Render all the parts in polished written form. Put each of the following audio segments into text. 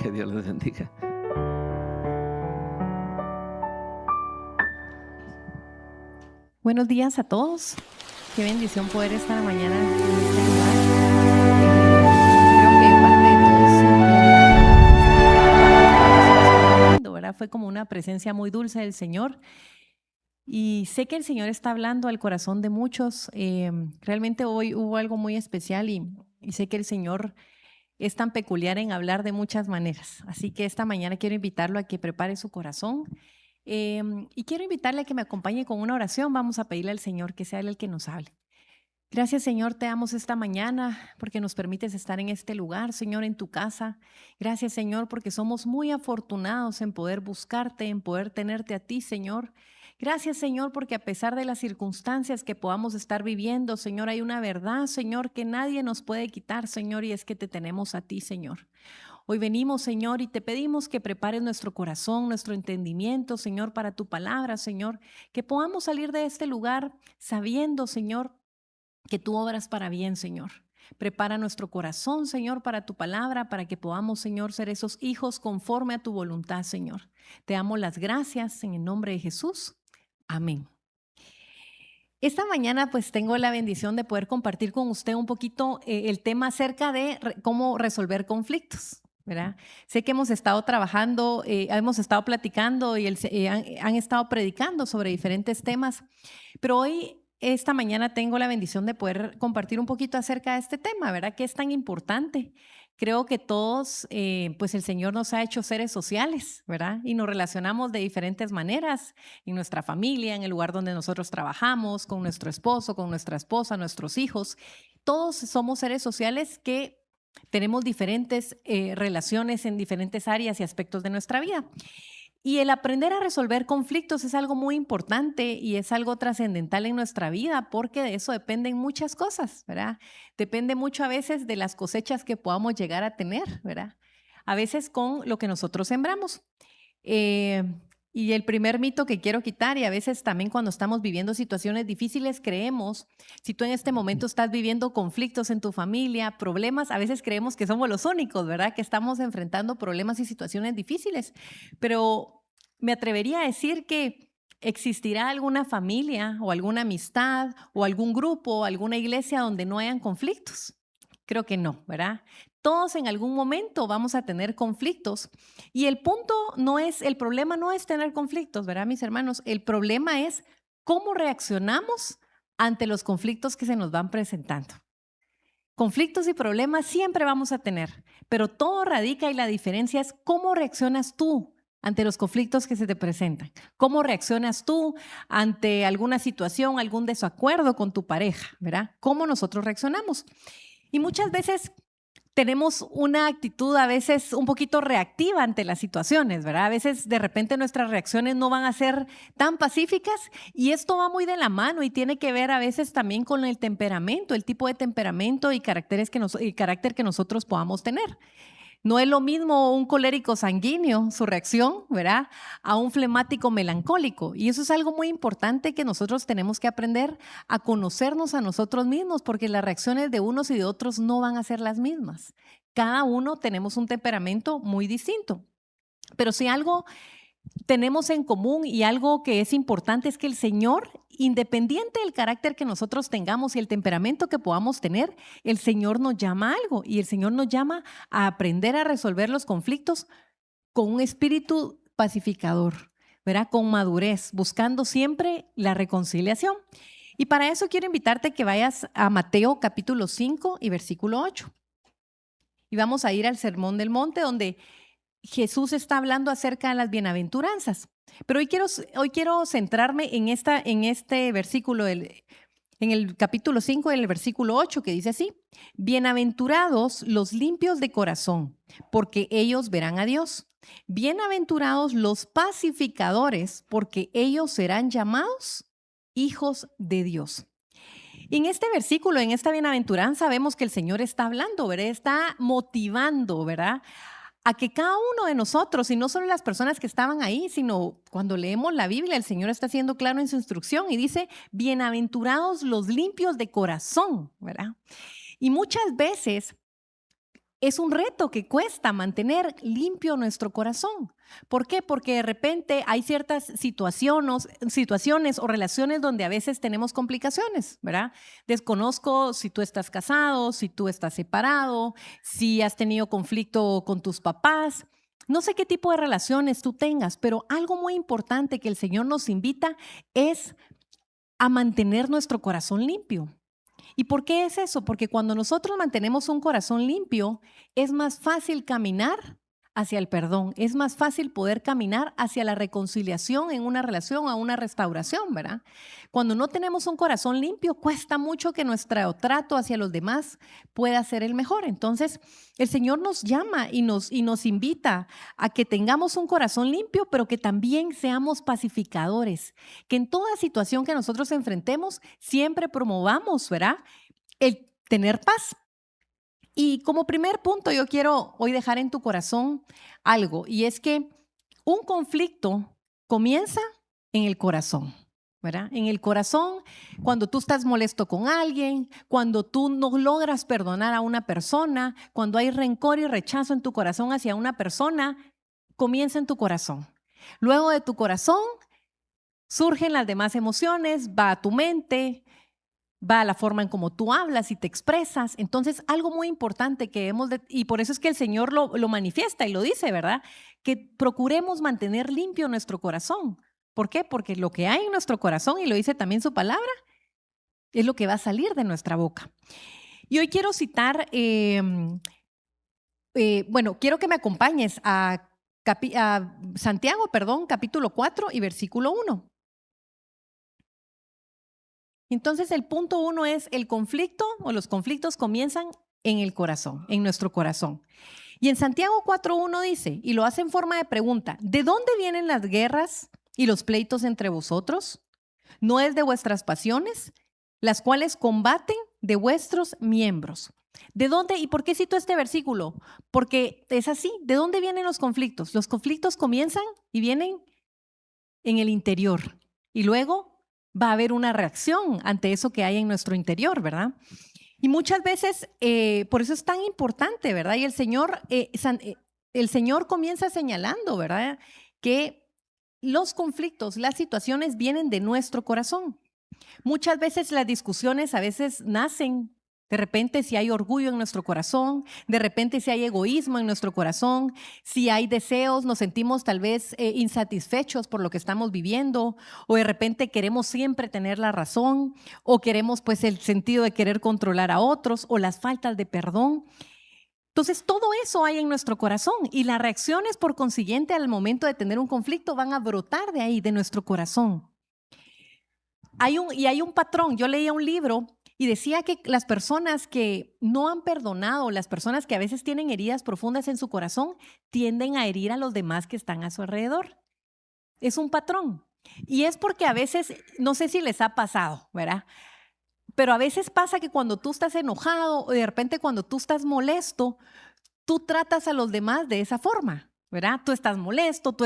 Que Dios les bendiga. Buenos días a todos. Qué bendición poder estar mañana en este lugar. Creo que parte de todos, ¿verdad? Fue como una presencia muy dulce del Señor. Y sé que el Señor está hablando al corazón de muchos. Realmente hoy hubo algo muy especial y sé que el Señor es tan peculiar en hablar de muchas maneras. Así que esta mañana quiero invitarlo a que prepare su corazón y quiero invitarle a que me acompañe con una oración. Vamos a pedirle al Señor que sea Él el que nos hable. Gracias, Señor, te damos esta mañana porque nos permites estar en este lugar, Señor, en tu casa. Gracias, Señor, porque somos muy afortunados en poder buscarte, en poder tenerte a ti, Señor. Gracias, Señor, porque a pesar de las circunstancias que podamos estar viviendo, Señor, hay una verdad, Señor, que nadie nos puede quitar, Señor, y es que te tenemos a ti, Señor. Hoy venimos, Señor, y te pedimos que prepares nuestro corazón, nuestro entendimiento, Señor, para tu palabra, Señor, que podamos salir de este lugar sabiendo, Señor, que tú obras para bien, Señor. Prepara nuestro corazón, Señor, para tu palabra, para que podamos, Señor, ser esos hijos conforme a tu voluntad, Señor. Te damos las gracias en el nombre de Jesús. Amén. Esta mañana pues tengo la bendición de poder compartir con usted un poquito el tema acerca de cómo resolver conflictos, ¿verdad? Sé que hemos estado trabajando, hemos estado platicando y han estado predicando sobre diferentes temas, pero hoy, esta mañana, tengo la bendición de poder compartir un poquito acerca de este tema, ¿verdad? Que es tan importante. Creo que todos, pues el Señor nos ha hecho seres sociales, ¿verdad? Y nos relacionamos de diferentes maneras en nuestra familia, en el lugar donde nosotros trabajamos, con nuestro esposo, con nuestra esposa, nuestros hijos. Todos somos seres sociales que tenemos diferentes relaciones en diferentes áreas y aspectos de nuestra vida. Y el aprender a resolver conflictos es algo muy importante y es algo trascendental en nuestra vida porque de eso dependen muchas cosas, ¿verdad? Depende mucho a veces de las cosechas que podamos llegar a tener, ¿verdad? A veces con lo que nosotros sembramos. Eh, y el primer mito que quiero quitar, y a veces también cuando estamos viviendo situaciones difíciles, creemos, si tú en este momento estás viviendo conflictos en tu familia, problemas, a veces creemos que somos los únicos, ¿verdad? Que estamos enfrentando problemas y situaciones difíciles. Pero me atrevería a decir que existirá alguna familia o alguna amistad o algún grupo o alguna iglesia donde no hayan conflictos. Creo que no, ¿verdad? Todos en algún momento vamos a tener conflictos y el punto no es, el problema no es tener conflictos, ¿verdad, mis hermanos? El problema es cómo reaccionamos ante los conflictos que se nos van presentando. Conflictos y problemas siempre vamos a tener, pero todo radica y la diferencia es cómo reaccionas tú ante los conflictos que se te presentan. ¿Cómo reaccionas tú ante alguna situación, algún desacuerdo con tu pareja, ¿verdad? ¿Cómo nosotros reaccionamos? Y muchas veces tenemos una actitud a veces un poquito reactiva ante las situaciones, ¿verdad? A veces de repente nuestras reacciones no van a ser tan pacíficas y esto va muy de la mano y tiene que ver a veces también con el temperamento, el tipo de temperamento y carácter que nosotros podamos tener. No es lo mismo un colérico sanguíneo, su reacción, ¿verdad? A un flemático melancólico. Y eso es algo muy importante que nosotros tenemos que aprender a conocernos a nosotros mismos, porque las reacciones de unos y de otros no van a ser las mismas. Cada uno tenemos un temperamento muy distinto. Pero si algo tenemos en común y algo que es importante es que el Señor, independiente del carácter que nosotros tengamos y el temperamento que podamos tener, el Señor nos llama a algo y el Señor nos llama a aprender a resolver los conflictos con un espíritu pacificador, ¿verdad? Con madurez, buscando siempre la reconciliación. Y para eso quiero invitarte que vayas a Mateo capítulo 5 y versículo 8. Y vamos a ir al Sermón del Monte, donde Jesús está hablando acerca de las bienaventuranzas. Pero hoy quiero centrarme en este versículo, en el capítulo 5, en el versículo 8, que dice así: bienaventurados los limpios de corazón, porque ellos verán a Dios. Bienaventurados los pacificadores, porque ellos serán llamados hijos de Dios. En este versículo, en esta bienaventuranza, vemos que el Señor está hablando, ¿verdad? Está motivando, ¿verdad? A que cada uno de nosotros, y no solo las personas que estaban ahí, sino cuando leemos la Biblia, el Señor está siendo claro en su instrucción y dice, bienaventurados los limpios de corazón, ¿verdad? Y muchas veces es un reto que cuesta mantener limpio nuestro corazón. ¿Por qué? Porque de repente hay ciertas situaciones o relaciones donde a veces tenemos complicaciones, ¿verdad? Desconozco si tú estás casado, si tú estás separado, si has tenido conflicto con tus papás. No sé qué tipo de relaciones tú tengas, pero algo muy importante que el Señor nos invita es a mantener nuestro corazón limpio. ¿Y por qué es eso? Porque cuando nosotros mantenemos un corazón limpio, es más fácil caminar hacia el perdón, es más fácil poder caminar hacia la reconciliación en una relación, a una restauración, ¿verdad? Cuando no tenemos un corazón limpio, cuesta mucho que nuestro trato hacia los demás pueda ser el mejor. Entonces, el Señor nos llama y nos invita a que tengamos un corazón limpio, pero que también seamos pacificadores, que en toda situación que nosotros enfrentemos, siempre promovamos, ¿verdad? El tener paz. Y como primer punto, yo quiero hoy dejar en tu corazón algo, y es que un conflicto comienza en el corazón, ¿verdad? En el corazón, cuando tú estás molesto con alguien, cuando tú no logras perdonar a una persona, cuando hay rencor y rechazo en tu corazón hacia una persona, comienza en tu corazón. Luego de tu corazón surgen las demás emociones, va a tu mente, va a la forma en cómo tú hablas y te expresas. Entonces, algo muy importante que y por eso es que el Señor lo manifiesta y lo dice, ¿verdad? Que procuremos mantener limpio nuestro corazón. ¿Por qué? Porque lo que hay en nuestro corazón, y lo dice también su palabra, es lo que va a salir de nuestra boca. Y hoy quiero citar, bueno, quiero que me acompañes a Santiago, perdón, capítulo 4 y versículo 1. Entonces, el punto 1 es el conflicto o los conflictos comienzan en el corazón, en nuestro corazón. Y en Santiago 4:1 dice, y lo hace en forma de pregunta, ¿de dónde vienen las guerras y los pleitos entre vosotros? ¿No es de vuestras pasiones, las cuales combaten de vuestros miembros? ¿De dónde y por qué cito este versículo? Porque es así, ¿de dónde vienen los conflictos? Los conflictos comienzan y vienen en el interior y luego va a haber una reacción ante eso que hay en nuestro interior, ¿verdad? Y muchas veces, por eso es tan importante, ¿verdad? Y el Señor comienza señalando, ¿verdad? Que los conflictos, las situaciones vienen de nuestro corazón. Muchas veces las discusiones a veces nacen, de repente si hay orgullo en nuestro corazón, de repente si hay egoísmo en nuestro corazón, si hay deseos, nos sentimos tal vez insatisfechos por lo que estamos viviendo, o de repente queremos siempre tener la razón, o queremos pues el sentido de querer controlar a otros, o las faltas de perdón. Entonces, todo eso hay en nuestro corazón y las reacciones, por consiguiente, al momento de tener un conflicto van a brotar de ahí, de nuestro corazón. Hay un patrón. Yo leía un libro y decía que las personas que no han perdonado, las personas que a veces tienen heridas profundas en su corazón, tienden a herir a los demás que están a su alrededor. Es un patrón. Y es porque a veces, no sé si les ha pasado, ¿verdad? Pero a veces pasa que cuando tú estás enojado o de repente cuando tú estás molesto, tú tratas a los demás de esa forma, ¿verdad? Tú estás molesto,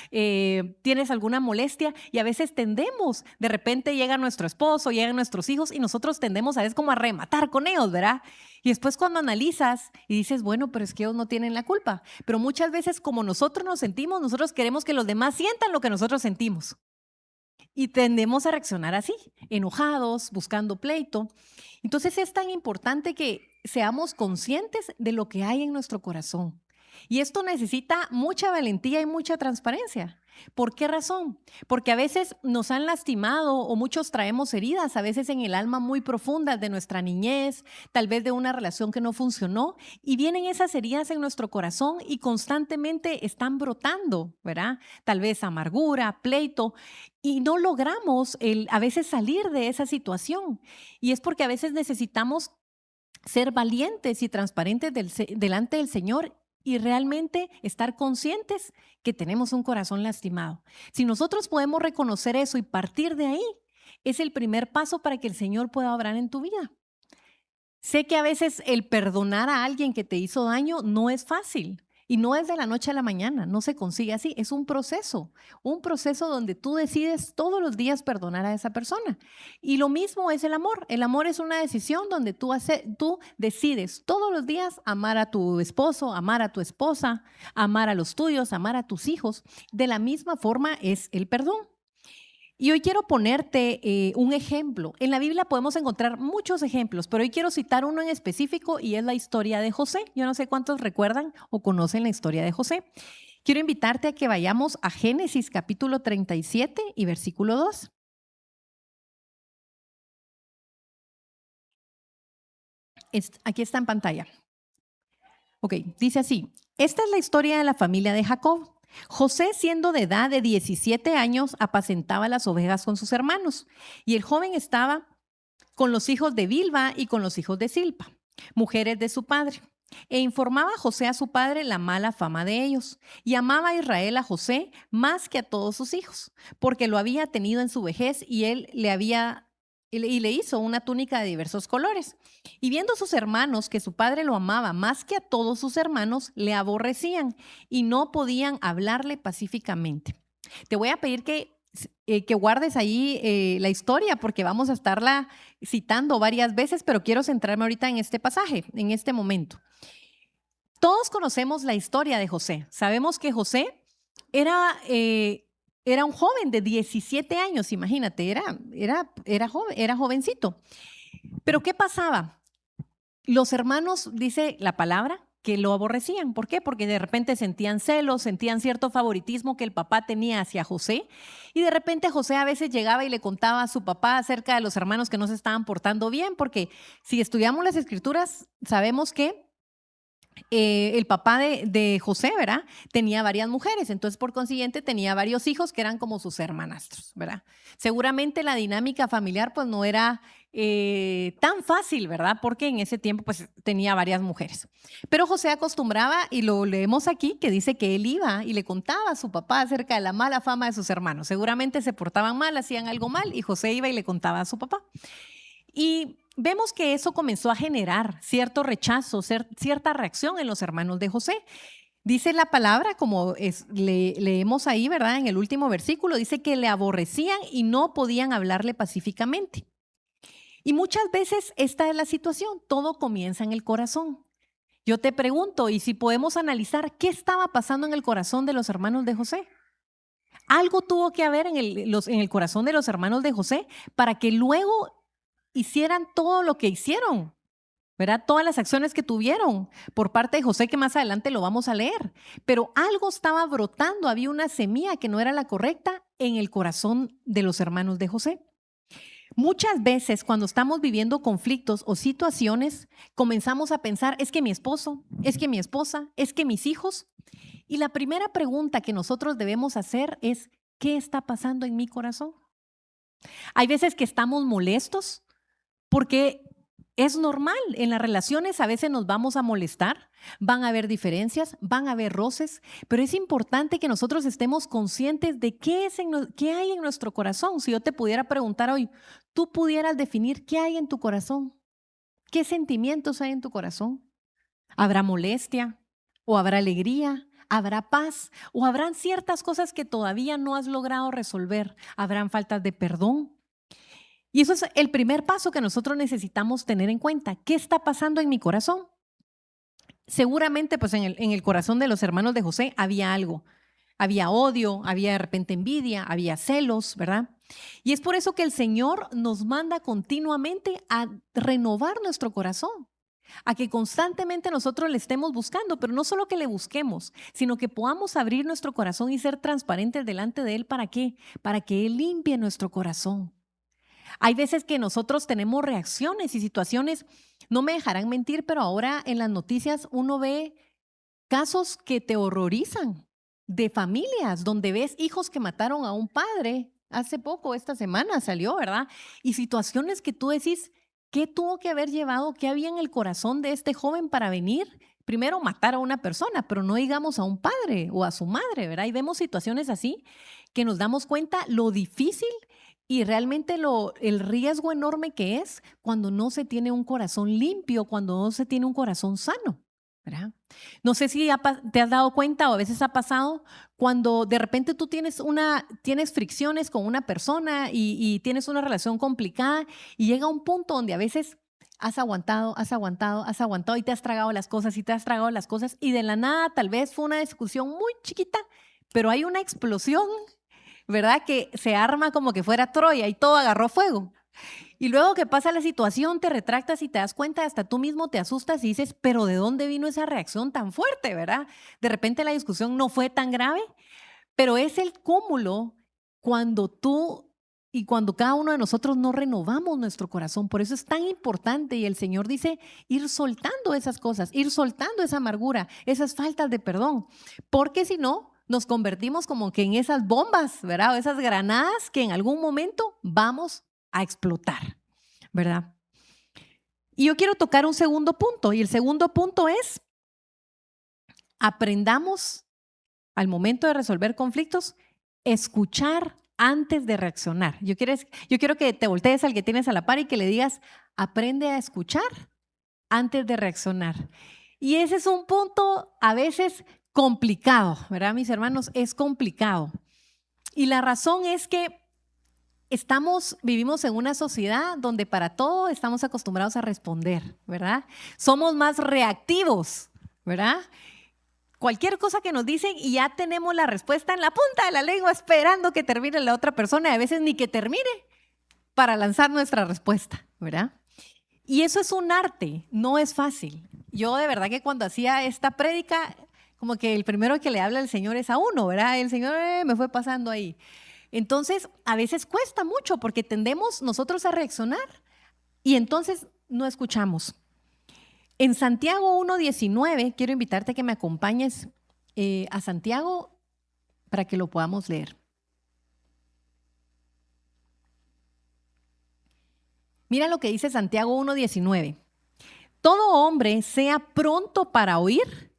tienes alguna molestia y a veces tendemos, de repente llega nuestro esposo, llegan nuestros hijos y nosotros tendemos a veces como a rematar con ellos, ¿verdad? Y después cuando analizas y dices, bueno, pero es que ellos no tienen la culpa. Pero muchas veces como nosotros nos sentimos, nosotros queremos que los demás sientan lo que nosotros sentimos. Y tendemos a reaccionar así, enojados, buscando pleito. Entonces es tan importante que seamos conscientes de lo que hay en nuestro corazón. Y esto necesita mucha valentía y mucha transparencia. ¿Por qué razón? Porque a veces nos han lastimado o muchos traemos heridas, a veces en el alma muy profundas de nuestra niñez, tal vez de una relación que no funcionó, y vienen esas heridas en nuestro corazón y constantemente están brotando, ¿verdad? Tal vez amargura, pleito, y no logramos a veces salir de esa situación. Y es porque a veces necesitamos ser valientes y transparentes delante del Señor y realmente estar conscientes que tenemos un corazón lastimado. Si nosotros podemos reconocer eso y partir de ahí, es el primer paso para que el Señor pueda obrar en tu vida. Sé que a veces el perdonar a alguien que te hizo daño no es fácil. Y no es de la noche a la mañana, no se consigue así, es un proceso donde tú decides todos los días perdonar a esa persona. Y lo mismo es el amor es una decisión donde tú decides todos los días amar a tu esposo, amar a tu esposa, amar a los tuyos, amar a tus hijos. De la misma forma es el perdón. Y hoy quiero ponerte un ejemplo. En la Biblia podemos encontrar muchos ejemplos, pero hoy quiero citar uno en específico y es la historia de José. Yo no sé cuántos recuerdan o conocen la historia de José. Quiero invitarte a que vayamos a Génesis capítulo 37 y versículo 2. Aquí está en pantalla. Ok, dice así. Esta es la historia de la familia de Jacob. José, siendo de edad de 17 años, apacentaba las ovejas con sus hermanos, y el joven estaba con los hijos de Bilba y con los hijos de Silpa, mujeres de su padre. E informaba a José a su padre la mala fama de ellos. Y amaba a Israel a José más que a todos sus hijos, porque lo había tenido en su vejez y él le hizo una túnica de diversos colores. Y viendo sus hermanos que su padre lo amaba más que a todos sus hermanos, le aborrecían y no podían hablarle pacíficamente. Te voy a pedir que guardes ahí la historia porque vamos a estarla citando varias veces, pero quiero centrarme ahorita en este pasaje, en este momento. Todos conocemos la historia de José. Sabemos que José era un joven de 17 años, imagínate, era jovencito. Pero ¿qué pasaba? Los hermanos, dice la palabra, que lo aborrecían. ¿Por qué? Porque de repente sentían celos, sentían cierto favoritismo que el papá tenía hacia José. Y de repente José a veces llegaba y le contaba a su papá acerca de los hermanos que no se estaban portando bien, porque si estudiamos las escrituras, sabemos que el papá de José, ¿verdad? Tenía varias mujeres, entonces por consiguiente tenía varios hijos que eran como sus hermanastros, ¿verdad? Seguramente la dinámica familiar pues no era tan fácil, ¿verdad? Porque en ese tiempo pues tenía varias mujeres. Pero José acostumbraba, y lo leemos aquí, que dice que él iba y le contaba a su papá acerca de la mala fama de sus hermanos. Seguramente se portaban mal, hacían algo mal, y José iba y le contaba a su papá. Y vemos que eso comenzó a generar cierto rechazo, cierta reacción en los hermanos de José. Dice la palabra, como leemos ahí, ¿verdad? En el último versículo, dice que le aborrecían y no podían hablarle pacíficamente. Y muchas veces esta es la situación, todo comienza en el corazón. Yo te pregunto, y si podemos analizar qué estaba pasando en el corazón de los hermanos de José. Algo tuvo que haber en el corazón de los hermanos de José para que luego hicieran todo lo que hicieron, ¿verdad? Todas las acciones que tuvieron por parte de José, que más adelante lo vamos a leer. Pero algo estaba brotando, había una semilla que no era la correcta en el corazón de los hermanos de José. Muchas veces cuando estamos viviendo conflictos o situaciones, comenzamos a pensar, es que mi esposo, es que mi esposa, es que mis hijos. Y la primera pregunta que nosotros debemos hacer es, ¿qué está pasando en mi corazón? Hay veces que estamos molestos porque es normal, en las relaciones a veces nos vamos a molestar, van a haber diferencias, van a haber roces, pero es importante que nosotros estemos conscientes de qué hay en nuestro corazón. Si yo te pudiera preguntar hoy, tú pudieras definir qué hay en tu corazón, qué sentimientos hay en tu corazón. ¿Habrá molestia o habrá alegría? ¿Habrá paz o habrán ciertas cosas que todavía no has logrado resolver? ¿Habrán faltas de perdón? Y eso es el primer paso que nosotros necesitamos tener en cuenta. ¿Qué está pasando en mi corazón? Seguramente, pues en el corazón de los hermanos de José había algo. Había odio, había de repente envidia, había celos, ¿verdad? Y es por eso que el Señor nos manda continuamente a renovar nuestro corazón, a que constantemente nosotros le estemos buscando, pero no solo que le busquemos, sino que podamos abrir nuestro corazón y ser transparentes delante de Él. ¿Para qué? Para que Él limpie nuestro corazón. Hay veces que nosotros tenemos reacciones y situaciones, no me dejarán mentir, pero ahora en las noticias uno ve casos que te horrorizan de familias donde ves hijos que mataron a un padre. Hace poco, esta semana salió, ¿verdad? Y situaciones que tú decís, ¿qué tuvo que haber llevado? ¿Qué había en el corazón de este joven para venir? Primero matar a una persona, pero no digamos a un padre o a su madre, ¿verdad? Y vemos situaciones así que nos damos cuenta lo difícil y realmente el riesgo enorme que es cuando no se tiene un corazón limpio, cuando no se tiene un corazón sano. ¿verdad? No sé si te has dado cuenta o a veces ha pasado cuando de repente tú tienes fricciones con una persona y tienes una relación complicada y llega un punto donde a veces has aguantado y te has tragado las cosas y de la nada tal vez fue una discusión muy chiquita, pero hay una explosión, ¿verdad? Que se arma como que fuera Troya y todo agarró fuego. Y luego que pasa la situación, te retractas y te das cuenta, hasta tú mismo te asustas y dices, pero ¿de dónde vino esa reacción tan fuerte, verdad? De repente la discusión no fue tan grave, pero es el cúmulo cuando tú y cuando cada uno de nosotros no renovamos nuestro corazón. Por eso es tan importante y el Señor dice ir soltando esas cosas, ir soltando esa amargura, esas faltas de perdón, porque si no, nos convertimos como que en esas bombas, ¿verdad? O esas granadas que en algún momento vamos a explotar, ¿verdad? Y yo quiero tocar un segundo punto, y el segundo punto es, aprendamos al momento de resolver conflictos, escuchar antes de reaccionar. Yo quiero que te voltees al que tienes a la par y que le digas, aprende a escuchar antes de reaccionar. Y ese es un punto a veces complicado, ¿verdad, mis hermanos? Es complicado. Y la razón es que vivimos en una sociedad donde para todo estamos acostumbrados a responder, ¿verdad? Somos más reactivos, ¿verdad? Cualquier cosa que nos dicen y ya tenemos la respuesta en la punta de la lengua esperando que termine la otra persona y a veces ni que termine para lanzar nuestra respuesta, ¿verdad? Y eso es un arte, no es fácil. Yo de verdad que cuando hacía esta prédica, como que el primero que le habla al Señor es a uno, ¿verdad? El Señor me fue pasando ahí. Entonces, a veces cuesta mucho porque tendemos nosotros a reaccionar y entonces no escuchamos. En Santiago 1:19, quiero invitarte a que me acompañes a Santiago para que lo podamos leer. Mira lo que dice Santiago 1:19. Todo hombre sea pronto para oír,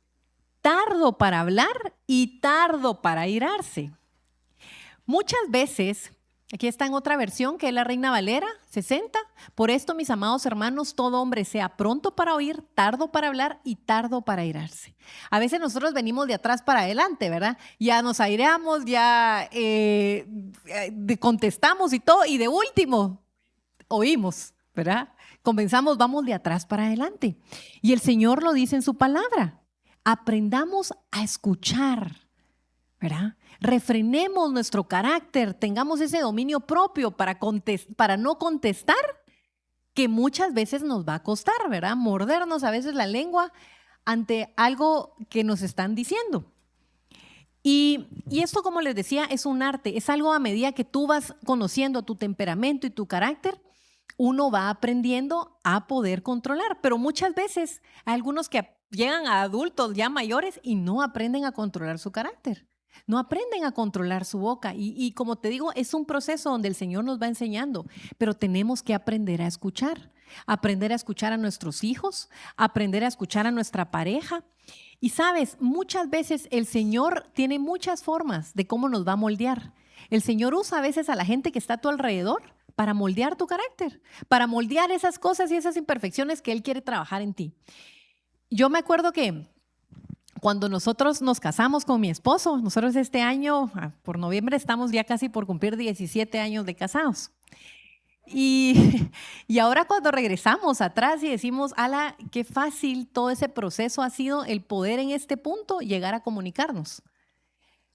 tardo para hablar y tardo para airarse. Muchas veces, aquí está en otra versión que es la Reina Valera 60, por esto, mis amados hermanos, todo hombre sea pronto para oír, tardo para hablar y tardo para airarse. A veces nosotros venimos de atrás para adelante, ¿verdad? Ya nos aireamos, ya contestamos y todo, y de último, oímos, ¿verdad? Comenzamos, vamos de atrás para adelante. Y el Señor lo dice en su palabra, aprendamos a escuchar, ¿verdad? Refrenemos nuestro carácter, tengamos ese dominio propio para no contestar, que muchas veces nos va a costar, ¿verdad? Mordernos a veces la lengua ante algo que nos están diciendo. Y esto, como les decía, es un arte, es algo a medida que tú vas conociendo tu temperamento y tu carácter, uno va aprendiendo a poder controlar. Pero muchas veces hay algunos que llegan a adultos ya mayores y no aprenden a controlar su carácter. No aprenden a controlar su boca y como te digo, es un proceso donde el Señor nos va enseñando, pero tenemos que aprender a escuchar a nuestros hijos, aprender a escuchar a nuestra pareja. Y sabes, muchas veces el Señor tiene muchas formas de cómo nos va a moldear. El Señor usa a veces a la gente que está a tu alrededor para moldear tu carácter, para moldear esas cosas y esas imperfecciones que Él quiere trabajar en ti. Yo me acuerdo que cuando nosotros nos casamos con mi esposo, nosotros este año, por noviembre, estamos ya casi por cumplir 17 años de casados. Y ahora cuando regresamos atrás y decimos, ala, qué fácil todo ese proceso ha sido el poder en este punto llegar a comunicarnos.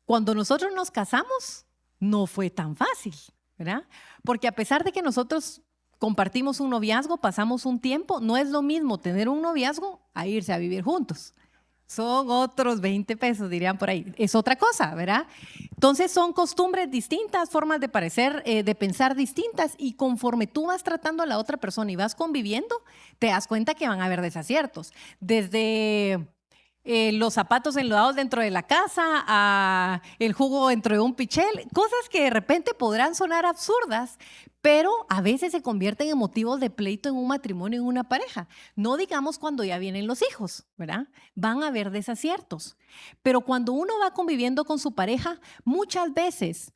Cuando nosotros nos casamos, no fue tan fácil, ¿verdad? Porque a pesar de que nosotros compartimos un noviazgo, pasamos un tiempo, no es lo mismo tener un noviazgo a irse a vivir juntos. Son otros 20 pesos, dirían por ahí. Es otra cosa, ¿verdad? Entonces son costumbres distintas, formas de de pensar distintas y conforme tú vas tratando a la otra persona y vas conviviendo, te das cuenta que van a haber desaciertos. Desde los zapatos enlodados dentro de la casa a el jugo dentro de un pichel, cosas que de repente podrán sonar absurdas, pero a veces se convierten en motivos de pleito en un matrimonio, en una pareja. No digamos cuando ya vienen los hijos, ¿verdad? Van a haber desaciertos. Pero cuando uno va conviviendo con su pareja, muchas veces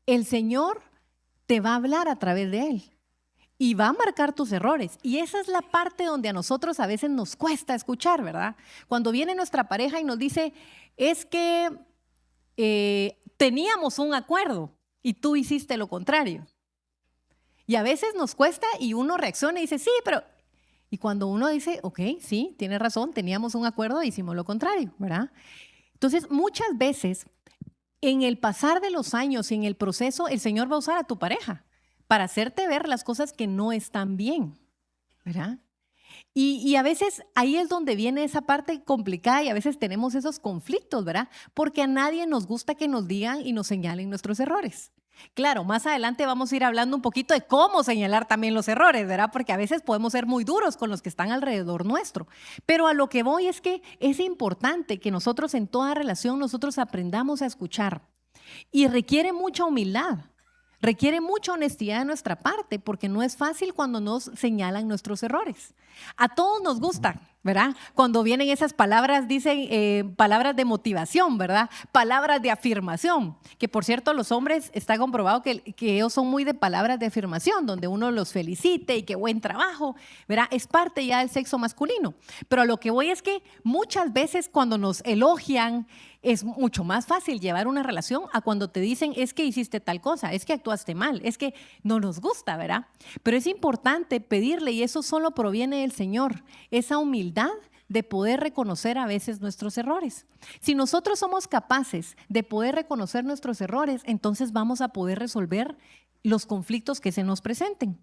el Señor te va a hablar a través de él. y va a marcar tus errores. Y esa es la parte donde a nosotros a veces nos cuesta escuchar, ¿verdad? Cuando viene nuestra pareja y nos dice, es que teníamos un acuerdo y tú hiciste lo contrario. Y a veces nos cuesta y uno reacciona y dice, sí, pero... Y cuando uno dice, ok, sí, tiene razón, teníamos un acuerdo e hicimos lo contrario, ¿verdad? Entonces, muchas veces, en el pasar de los años y en el proceso, el Señor va a usar a tu pareja para hacerte ver las cosas que no están bien, ¿verdad? Y a veces ahí es donde viene esa parte complicada y a veces tenemos esos conflictos, ¿verdad? Porque a nadie nos gusta que nos digan y nos señalen nuestros errores. Claro, más adelante vamos a ir hablando un poquito de cómo señalar también los errores, ¿verdad? Porque a veces podemos ser muy duros con los que están alrededor nuestro. Pero a lo que voy es que es importante que nosotros en toda relación nosotros aprendamos a escuchar. Y requiere mucha humildad. Requiere mucha honestidad de nuestra parte porque no es fácil cuando nos señalan nuestros errores. A todos nos gusta, ¿verdad? Cuando vienen esas palabras, dicen palabras de motivación, ¿verdad? Palabras de afirmación, que por cierto los hombres está comprobado que ellos son muy de palabras de afirmación, donde uno los felicite y qué buen trabajo, ¿verdad? Es parte ya del sexo masculino. Pero a lo que voy es que muchas veces cuando nos elogian, es mucho más fácil llevar una relación a cuando te dicen es que hiciste tal cosa, es que actuaste mal, es que no nos gusta, ¿verdad? Pero es importante pedirle y eso solo proviene del Señor, esa humildad de poder reconocer a veces nuestros errores. Si nosotros somos capaces de poder reconocer nuestros errores, entonces vamos a poder resolver los conflictos que se nos presenten.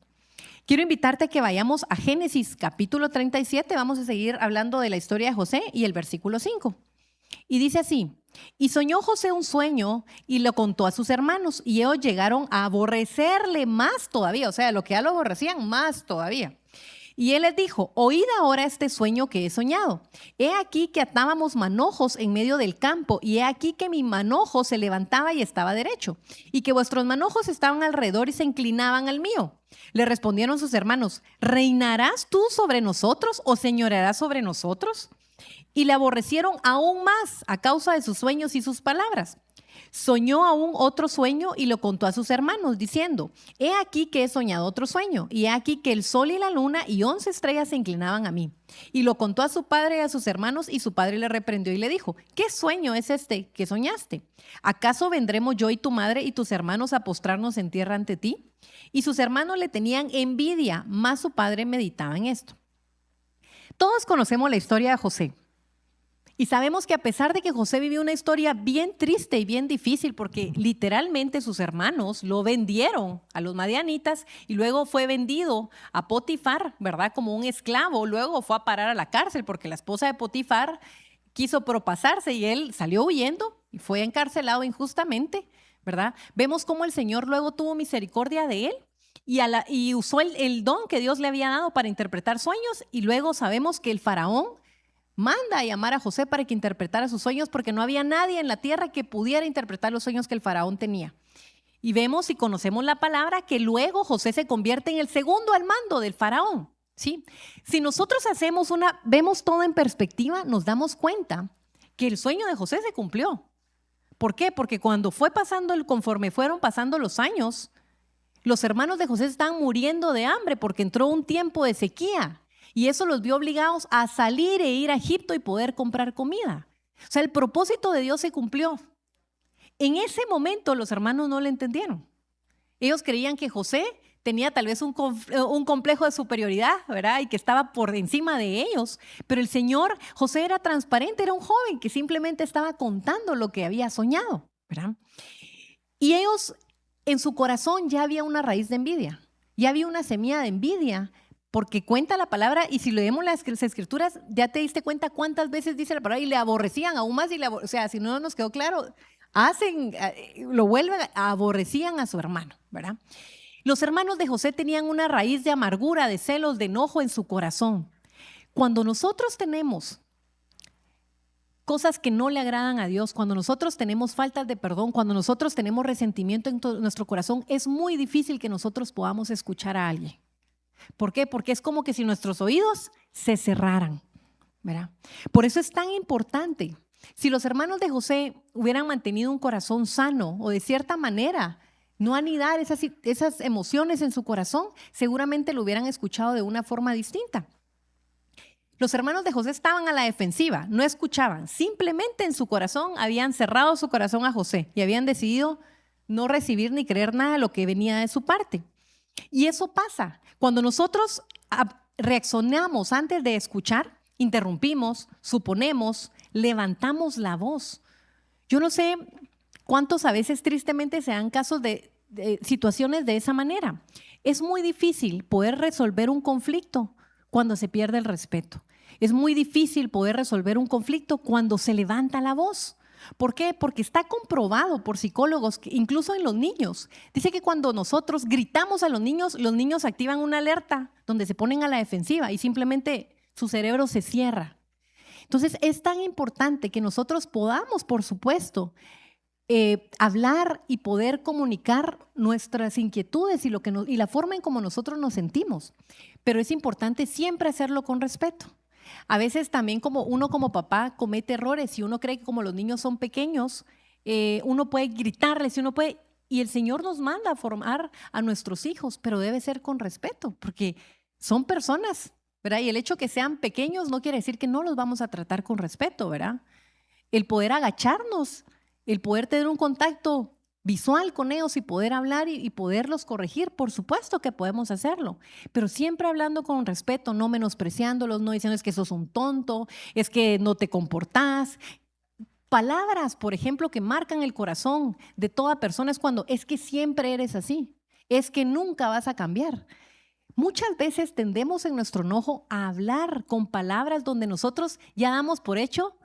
Quiero invitarte a que vayamos a Génesis capítulo 37, vamos a seguir hablando de la historia de José y el versículo 5. Y dice así, y soñó José un sueño y lo contó a sus hermanos y ellos llegaron a aborrecerle más todavía, o sea, lo que ya lo aborrecían más todavía. Y él les dijo, oíd ahora este sueño que he soñado. He aquí que atábamos manojos en medio del campo y he aquí que mi manojo se levantaba y estaba derecho y que vuestros manojos estaban alrededor y se inclinaban al mío. Le respondieron sus hermanos, ¿reinarás tú sobre nosotros o señorearás sobre nosotros? Y le aborrecieron aún más a causa de sus sueños y sus palabras. Soñó aún otro sueño y lo contó a sus hermanos, diciendo, he aquí que he soñado otro sueño, y he aquí que el sol y la luna y 11 estrellas se inclinaban a mí. Y lo contó a su padre y a sus hermanos, y su padre le reprendió y le dijo, ¿qué sueño es este que soñaste? ¿Acaso vendremos yo y tu madre y tus hermanos a postrarnos en tierra ante ti? Y sus hermanos le tenían envidia, mas su padre meditaba en esto. Todos conocemos la historia de José. Y sabemos que a pesar de que José vivió una historia bien triste y bien difícil, porque literalmente sus hermanos lo vendieron a los madianitas y luego fue vendido a Potifar, ¿verdad? Como un esclavo. Luego fue a parar a la cárcel porque la esposa de Potifar quiso propasarse y él salió huyendo y fue encarcelado injustamente, ¿verdad? Vemos cómo el Señor luego tuvo misericordia de él y usó el don que Dios le había dado para interpretar sueños y luego sabemos que el faraón manda a llamar a José para que interpretara sus sueños porque no había nadie en la tierra que pudiera interpretar los sueños que el faraón tenía. Y vemos y conocemos la palabra que luego José se convierte en el segundo al mando del faraón, ¿sí? Si nosotros vemos todo en perspectiva, nos damos cuenta que el sueño de José se cumplió. ¿Por qué? Porque conforme fueron pasando los años, los hermanos de José estaban muriendo de hambre porque entró un tiempo de sequía. Y eso los vio obligados a salir e ir a Egipto y poder comprar comida. O sea, el propósito de Dios se cumplió. En ese momento los hermanos no le entendieron. Ellos creían que José tenía tal vez un complejo de superioridad, ¿verdad? Y que estaba por encima de ellos. Pero el Señor, José era transparente, era un joven que simplemente estaba contando lo que había soñado, ¿verdad? Y ellos, en su corazón ya había una raíz de envidia. Ya había una semilla de envidia. Porque cuenta la palabra y si leemos las escrituras, ya te diste cuenta cuántas veces dice la palabra y le aborrecían aún más. O sea, si no nos quedó claro, lo vuelven, aborrecían a su hermano, ¿verdad? Los hermanos de José tenían una raíz de amargura, de celos, de enojo en su corazón. Cuando nosotros tenemos cosas que no le agradan a Dios, cuando nosotros tenemos faltas de perdón, cuando nosotros tenemos resentimiento en nuestro corazón, es muy difícil que nosotros podamos escuchar a alguien. ¿Por qué? Porque es como que si nuestros oídos se cerraran, ¿verdad? Por eso es tan importante. Si los hermanos de José hubieran mantenido un corazón sano o de cierta manera no anidar esas emociones en su corazón, seguramente lo hubieran escuchado de una forma distinta. Los hermanos de José estaban a la defensiva, no escuchaban, simplemente en su corazón habían cerrado su corazón a José y habían decidido no recibir ni creer nada de lo que venía de su parte. Y eso pasa, cuando nosotros reaccionamos antes de escuchar, interrumpimos, suponemos, levantamos la voz. Yo no sé cuántos a veces tristemente se dan casos de situaciones de esa manera. Es muy difícil poder resolver un conflicto cuando se pierde el respeto. Es muy difícil poder resolver un conflicto cuando se levanta la voz. ¿Por qué? Porque está comprobado por psicólogos, que incluso en los niños. Dice que cuando nosotros gritamos a los niños activan una alerta donde se ponen a la defensiva y simplemente su cerebro se cierra. Entonces es tan importante que nosotros podamos, por supuesto, hablar y poder comunicar nuestras inquietudes y la forma en cómo nosotros nos sentimos. Pero es importante siempre hacerlo con respeto. A veces también uno como papá comete errores y uno cree que como los niños son pequeños, uno puede gritarles y el Señor nos manda a formar a nuestros hijos, pero debe ser con respeto, porque son personas, ¿verdad? Y el hecho que sean pequeños no quiere decir que no los vamos a tratar con respeto, ¿verdad? El poder agacharnos, el poder tener un contacto visual con ellos y poder hablar y poderlos corregir, por supuesto que podemos hacerlo, pero siempre hablando con respeto, no menospreciándolos, no diciendo es que sos un tonto, es que no te comportás. Palabras, por ejemplo, que marcan el corazón de toda persona es cuando es que siempre eres así, es que nunca vas a cambiar. Muchas veces tendemos en nuestro enojo a hablar con palabras donde nosotros ya damos por hecho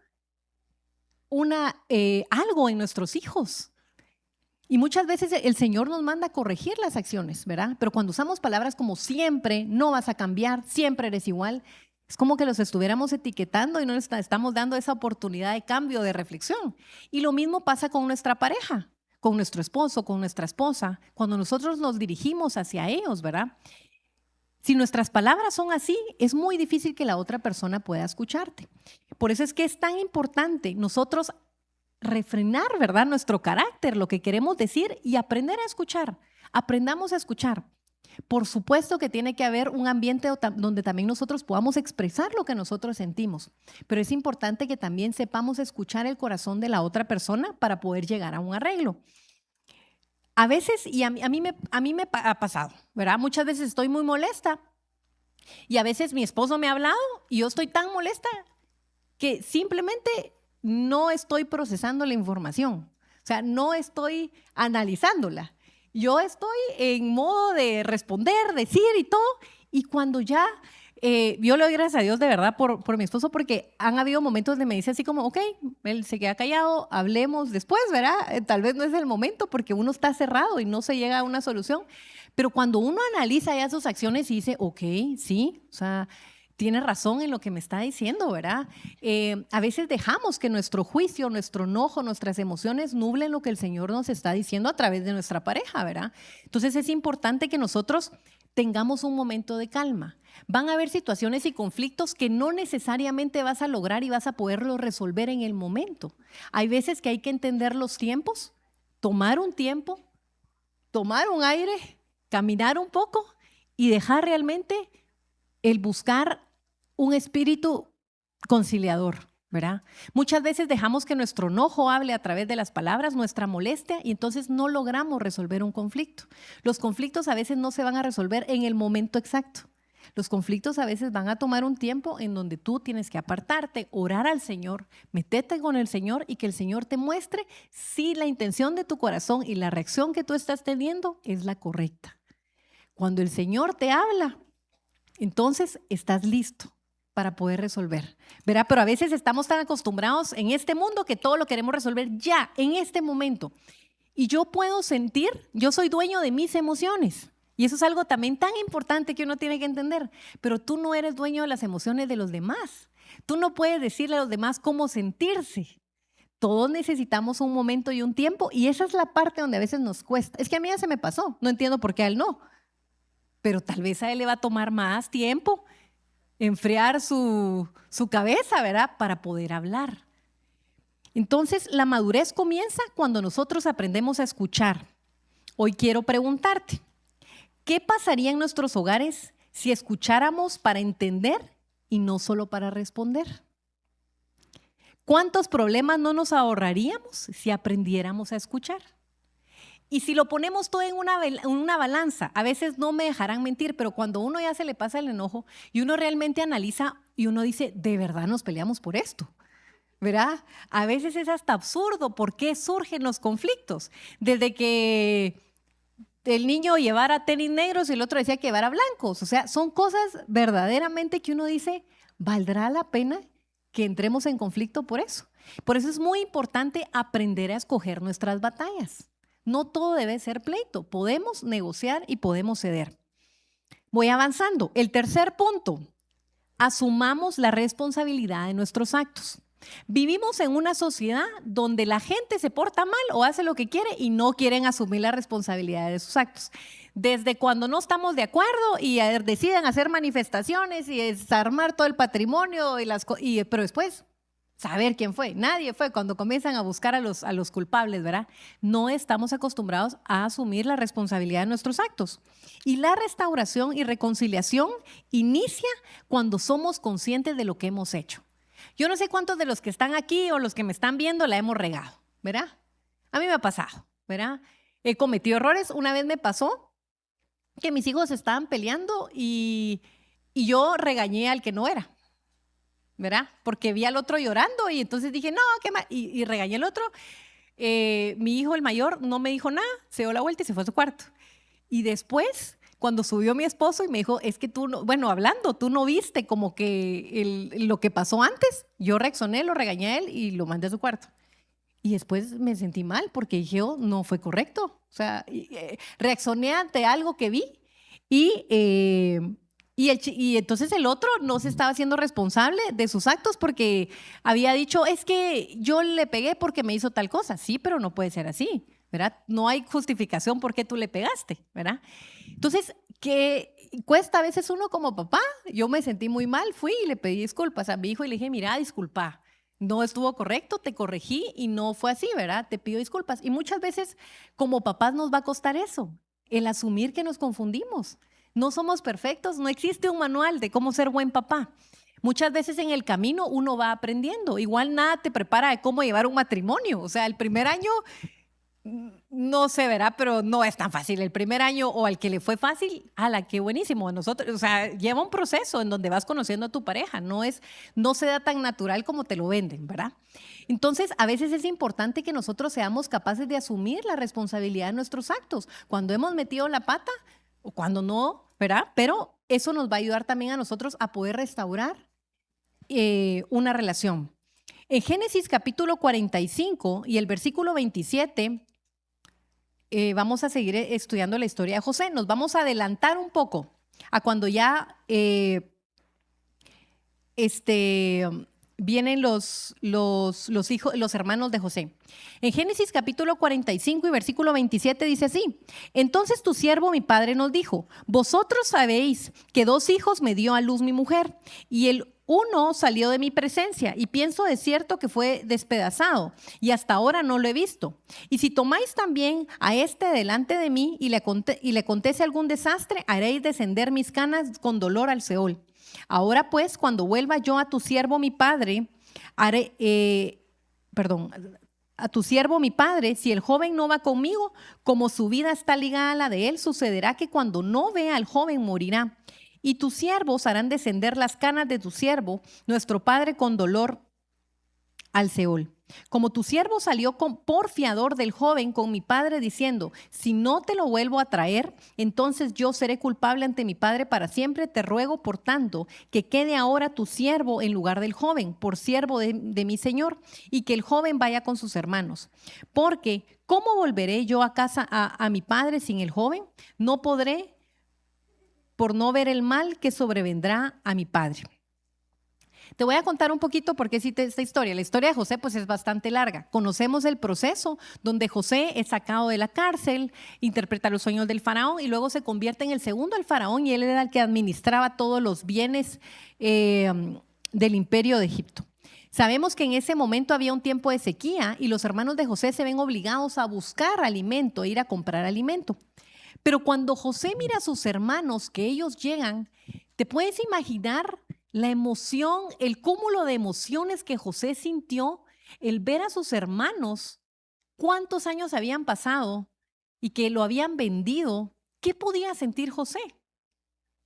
algo en nuestros hijos. Y muchas veces el Señor nos manda a corregir las acciones, ¿verdad? Pero cuando usamos palabras como siempre, no vas a cambiar, siempre eres igual, es como que los estuviéramos etiquetando y no les estamos dando esa oportunidad de cambio, de reflexión. Y lo mismo pasa con nuestra pareja, con nuestro esposo, con nuestra esposa, cuando nosotros nos dirigimos hacia ellos, ¿verdad? Si nuestras palabras son así, es muy difícil que la otra persona pueda escucharte. Por eso es que es tan importante nosotros refrenar, ¿verdad?, nuestro carácter, lo que queremos decir y aprender a escuchar. Aprendamos a escuchar. Por supuesto que tiene que haber un ambiente donde también nosotros podamos expresar lo que nosotros sentimos, pero es importante que también sepamos escuchar el corazón de la otra persona para poder llegar a un arreglo. A veces, y a mí me ha pasado, ¿verdad? Muchas veces estoy muy molesta y a veces mi esposo me ha hablado y yo estoy tan molesta que simplemente no estoy procesando la información, o sea, no estoy analizándola. Yo estoy en modo de responder, decir y todo, y cuando ya, yo le doy gracias a Dios de verdad por mi esposo, porque han habido momentos donde me dice así como, ok, él se queda callado, hablemos después, ¿verdad? Tal vez no es el momento porque uno está cerrado y no se llega a una solución, pero cuando uno analiza ya sus acciones y dice, ok, sí, o sea, tiene razón en lo que me está diciendo, ¿verdad? A veces dejamos que nuestro juicio, nuestro enojo, nuestras emociones nublen lo que el Señor nos está diciendo a través de nuestra pareja, ¿verdad? Entonces es importante que nosotros tengamos un momento de calma. Van a haber situaciones y conflictos que no necesariamente vas a lograr y vas a poderlos resolver en el momento. Hay veces que hay que entender los tiempos, tomar un tiempo, tomar un aire, caminar un poco y dejar realmente el buscar un espíritu conciliador, ¿verdad? Muchas veces dejamos que nuestro enojo hable a través de las palabras, nuestra molestia, y entonces no logramos resolver un conflicto. Los conflictos a veces no se van a resolver en el momento exacto. Los conflictos a veces van a tomar un tiempo en donde tú tienes que apartarte, orar al Señor, meterte con el Señor y que el Señor te muestre si la intención de tu corazón y la reacción que tú estás teniendo es la correcta. Cuando el Señor te habla, entonces estás listo para poder resolver, ¿verdad? Pero a veces estamos tan acostumbrados en este mundo que todo lo queremos resolver ya, en este momento. Y yo puedo sentir, yo soy dueño de mis emociones. Y eso es algo también tan importante que uno tiene que entender. Pero tú no eres dueño de las emociones de los demás. Tú no puedes decirle a los demás cómo sentirse. Todos necesitamos un momento y un tiempo, y esa es la parte donde a veces nos cuesta. Es que a mí ya se me pasó, no entiendo por qué a él no. Pero tal vez a él le va a tomar más tiempo enfriar su cabeza, ¿verdad? Para poder hablar. Entonces, la madurez comienza cuando nosotros aprendemos a escuchar, Hoy quiero preguntarte, ¿qué pasaría en nuestros hogares si escucháramos para entender y no solo para responder? ¿Cuántos problemas no nos ahorraríamos si aprendiéramos a escuchar? Y si lo ponemos todo en una balanza, a veces no me dejarán mentir, pero cuando uno ya se le pasa el enojo y uno realmente analiza y uno dice, ¿de verdad nos peleamos por esto? ¿Verdad? A veces es hasta absurdo. ¿Por qué surgen los conflictos? Desde que el niño llevara tenis negros y el otro decía que llevara blancos. O sea, son cosas verdaderamente que uno dice, ¿valdrá la pena que entremos en conflicto por eso? Por eso es muy importante aprender a escoger nuestras batallas. No todo debe ser pleito. Podemos negociar y podemos ceder. Voy avanzando. El tercer punto, asumamos la responsabilidad de nuestros actos. Vivimos en una sociedad donde la gente se porta mal o hace lo que quiere y no quieren asumir la responsabilidad de sus actos. Desde cuando no estamos de acuerdo y deciden hacer manifestaciones y desarmar todo el patrimonio, pero después saber quién fue. Nadie fue. Cuando comienzan a buscar a los culpables, ¿verdad? No estamos acostumbrados a asumir la responsabilidad de nuestros actos. Y la restauración y reconciliación inicia cuando somos conscientes de lo que hemos hecho. Yo no sé cuántos de los que están aquí o los que me están viendo la hemos regado, ¿verdad? A mí me ha pasado, ¿verdad? He cometido errores. Una vez me pasó que mis hijos estaban peleando y yo regañé al que no era, ¿verdad? Porque vi al otro llorando y entonces dije, no, qué mal, y regañé al otro. Mi hijo, el mayor, no me dijo nada, se dio la vuelta y se fue a su cuarto. Y después, cuando subió mi esposo y me dijo, es que tú, no, bueno, hablando, tú no viste como que lo que pasó antes. Yo reaccioné, lo regañé a él y lo mandé a su cuarto. Y después me sentí mal porque dije, oh, no fue correcto. O sea, reaccioné ante algo que vi y entonces el otro no se estaba haciendo responsable de sus actos porque había dicho, es que yo le pegué porque me hizo tal cosa. Sí, pero no puede ser así, ¿verdad? No hay justificación por qué tú le pegaste, ¿verdad? Entonces, que cuesta a veces uno como papá. Yo me sentí muy mal, fui y le pedí disculpas a mi hijo y le dije, mira, disculpa, no estuvo correcto, te corregí y no fue así, ¿verdad? Te pido disculpas. Y muchas veces como papás nos va a costar eso, el asumir que nos confundimos. No somos perfectos, no existe un manual de cómo ser buen papá. Muchas veces en el camino uno va aprendiendo. Igual nada te prepara de cómo llevar un matrimonio. O sea, el primer año no se verá, pero no es tan fácil. El primer año o al que le fue fácil, ¡hala, qué buenísimo! Nosotros, o sea, lleva un proceso en donde vas conociendo a tu pareja. No se da tan natural como te lo venden, ¿verdad? Entonces, a veces es importante que nosotros seamos capaces de asumir la responsabilidad de nuestros actos. Cuando hemos metido la pata, o cuando no, ¿verdad? Pero eso nos va a ayudar también a nosotros a poder restaurar una relación. En Génesis capítulo 45 y el versículo 27, vamos a seguir estudiando la historia de José. Nos vamos a adelantar un poco a cuando ya vienen los hijos, los hermanos de José. En Génesis capítulo 45 y versículo 27 dice así: entonces tu siervo mi padre nos dijo, vosotros sabéis que 2 hijos me dio a luz mi mujer, y el uno salió de mi presencia, y pienso de cierto que fue despedazado, y hasta ahora no lo he visto. Y si tomáis también a este delante de mí, y le acontece algún desastre, haréis descender mis canas con dolor al Seol. Ahora pues, cuando vuelva yo a tu siervo mi padre, a tu siervo mi padre, si el joven no va conmigo, como su vida está ligada a la de él, sucederá que cuando no vea al joven morirá. Y tus siervos harán descender las canas de tu siervo, nuestro padre, con dolor al Seol. Como tu siervo salió por fiador del joven con mi padre diciendo, si no te lo vuelvo a traer, entonces yo seré culpable ante mi padre para siempre. Te ruego, por tanto, que quede ahora tu siervo en lugar del joven, por siervo de mi señor, y que el joven vaya con sus hermanos. Porque, ¿cómo volveré yo a casa a mi padre sin el joven? No podré, por no ver el mal que sobrevendrá a mi padre. Te voy a contar un poquito por qué cité esta historia. La historia de José pues es bastante larga. Conocemos el proceso donde José es sacado de la cárcel, interpreta los sueños del faraón y luego se convierte en el segundo del faraón, y él era el que administraba todos los bienes del imperio de Egipto. Sabemos que en ese momento había un tiempo de sequía y los hermanos de José se ven obligados a buscar alimento, a ir a comprar alimento. Pero cuando José mira a sus hermanos, que ellos llegan, ¿te puedes imaginar la emoción, el cúmulo de emociones que José sintió el ver a sus hermanos? ¿Cuántos años habían pasado y que lo habían vendido? ¿Qué podía sentir José?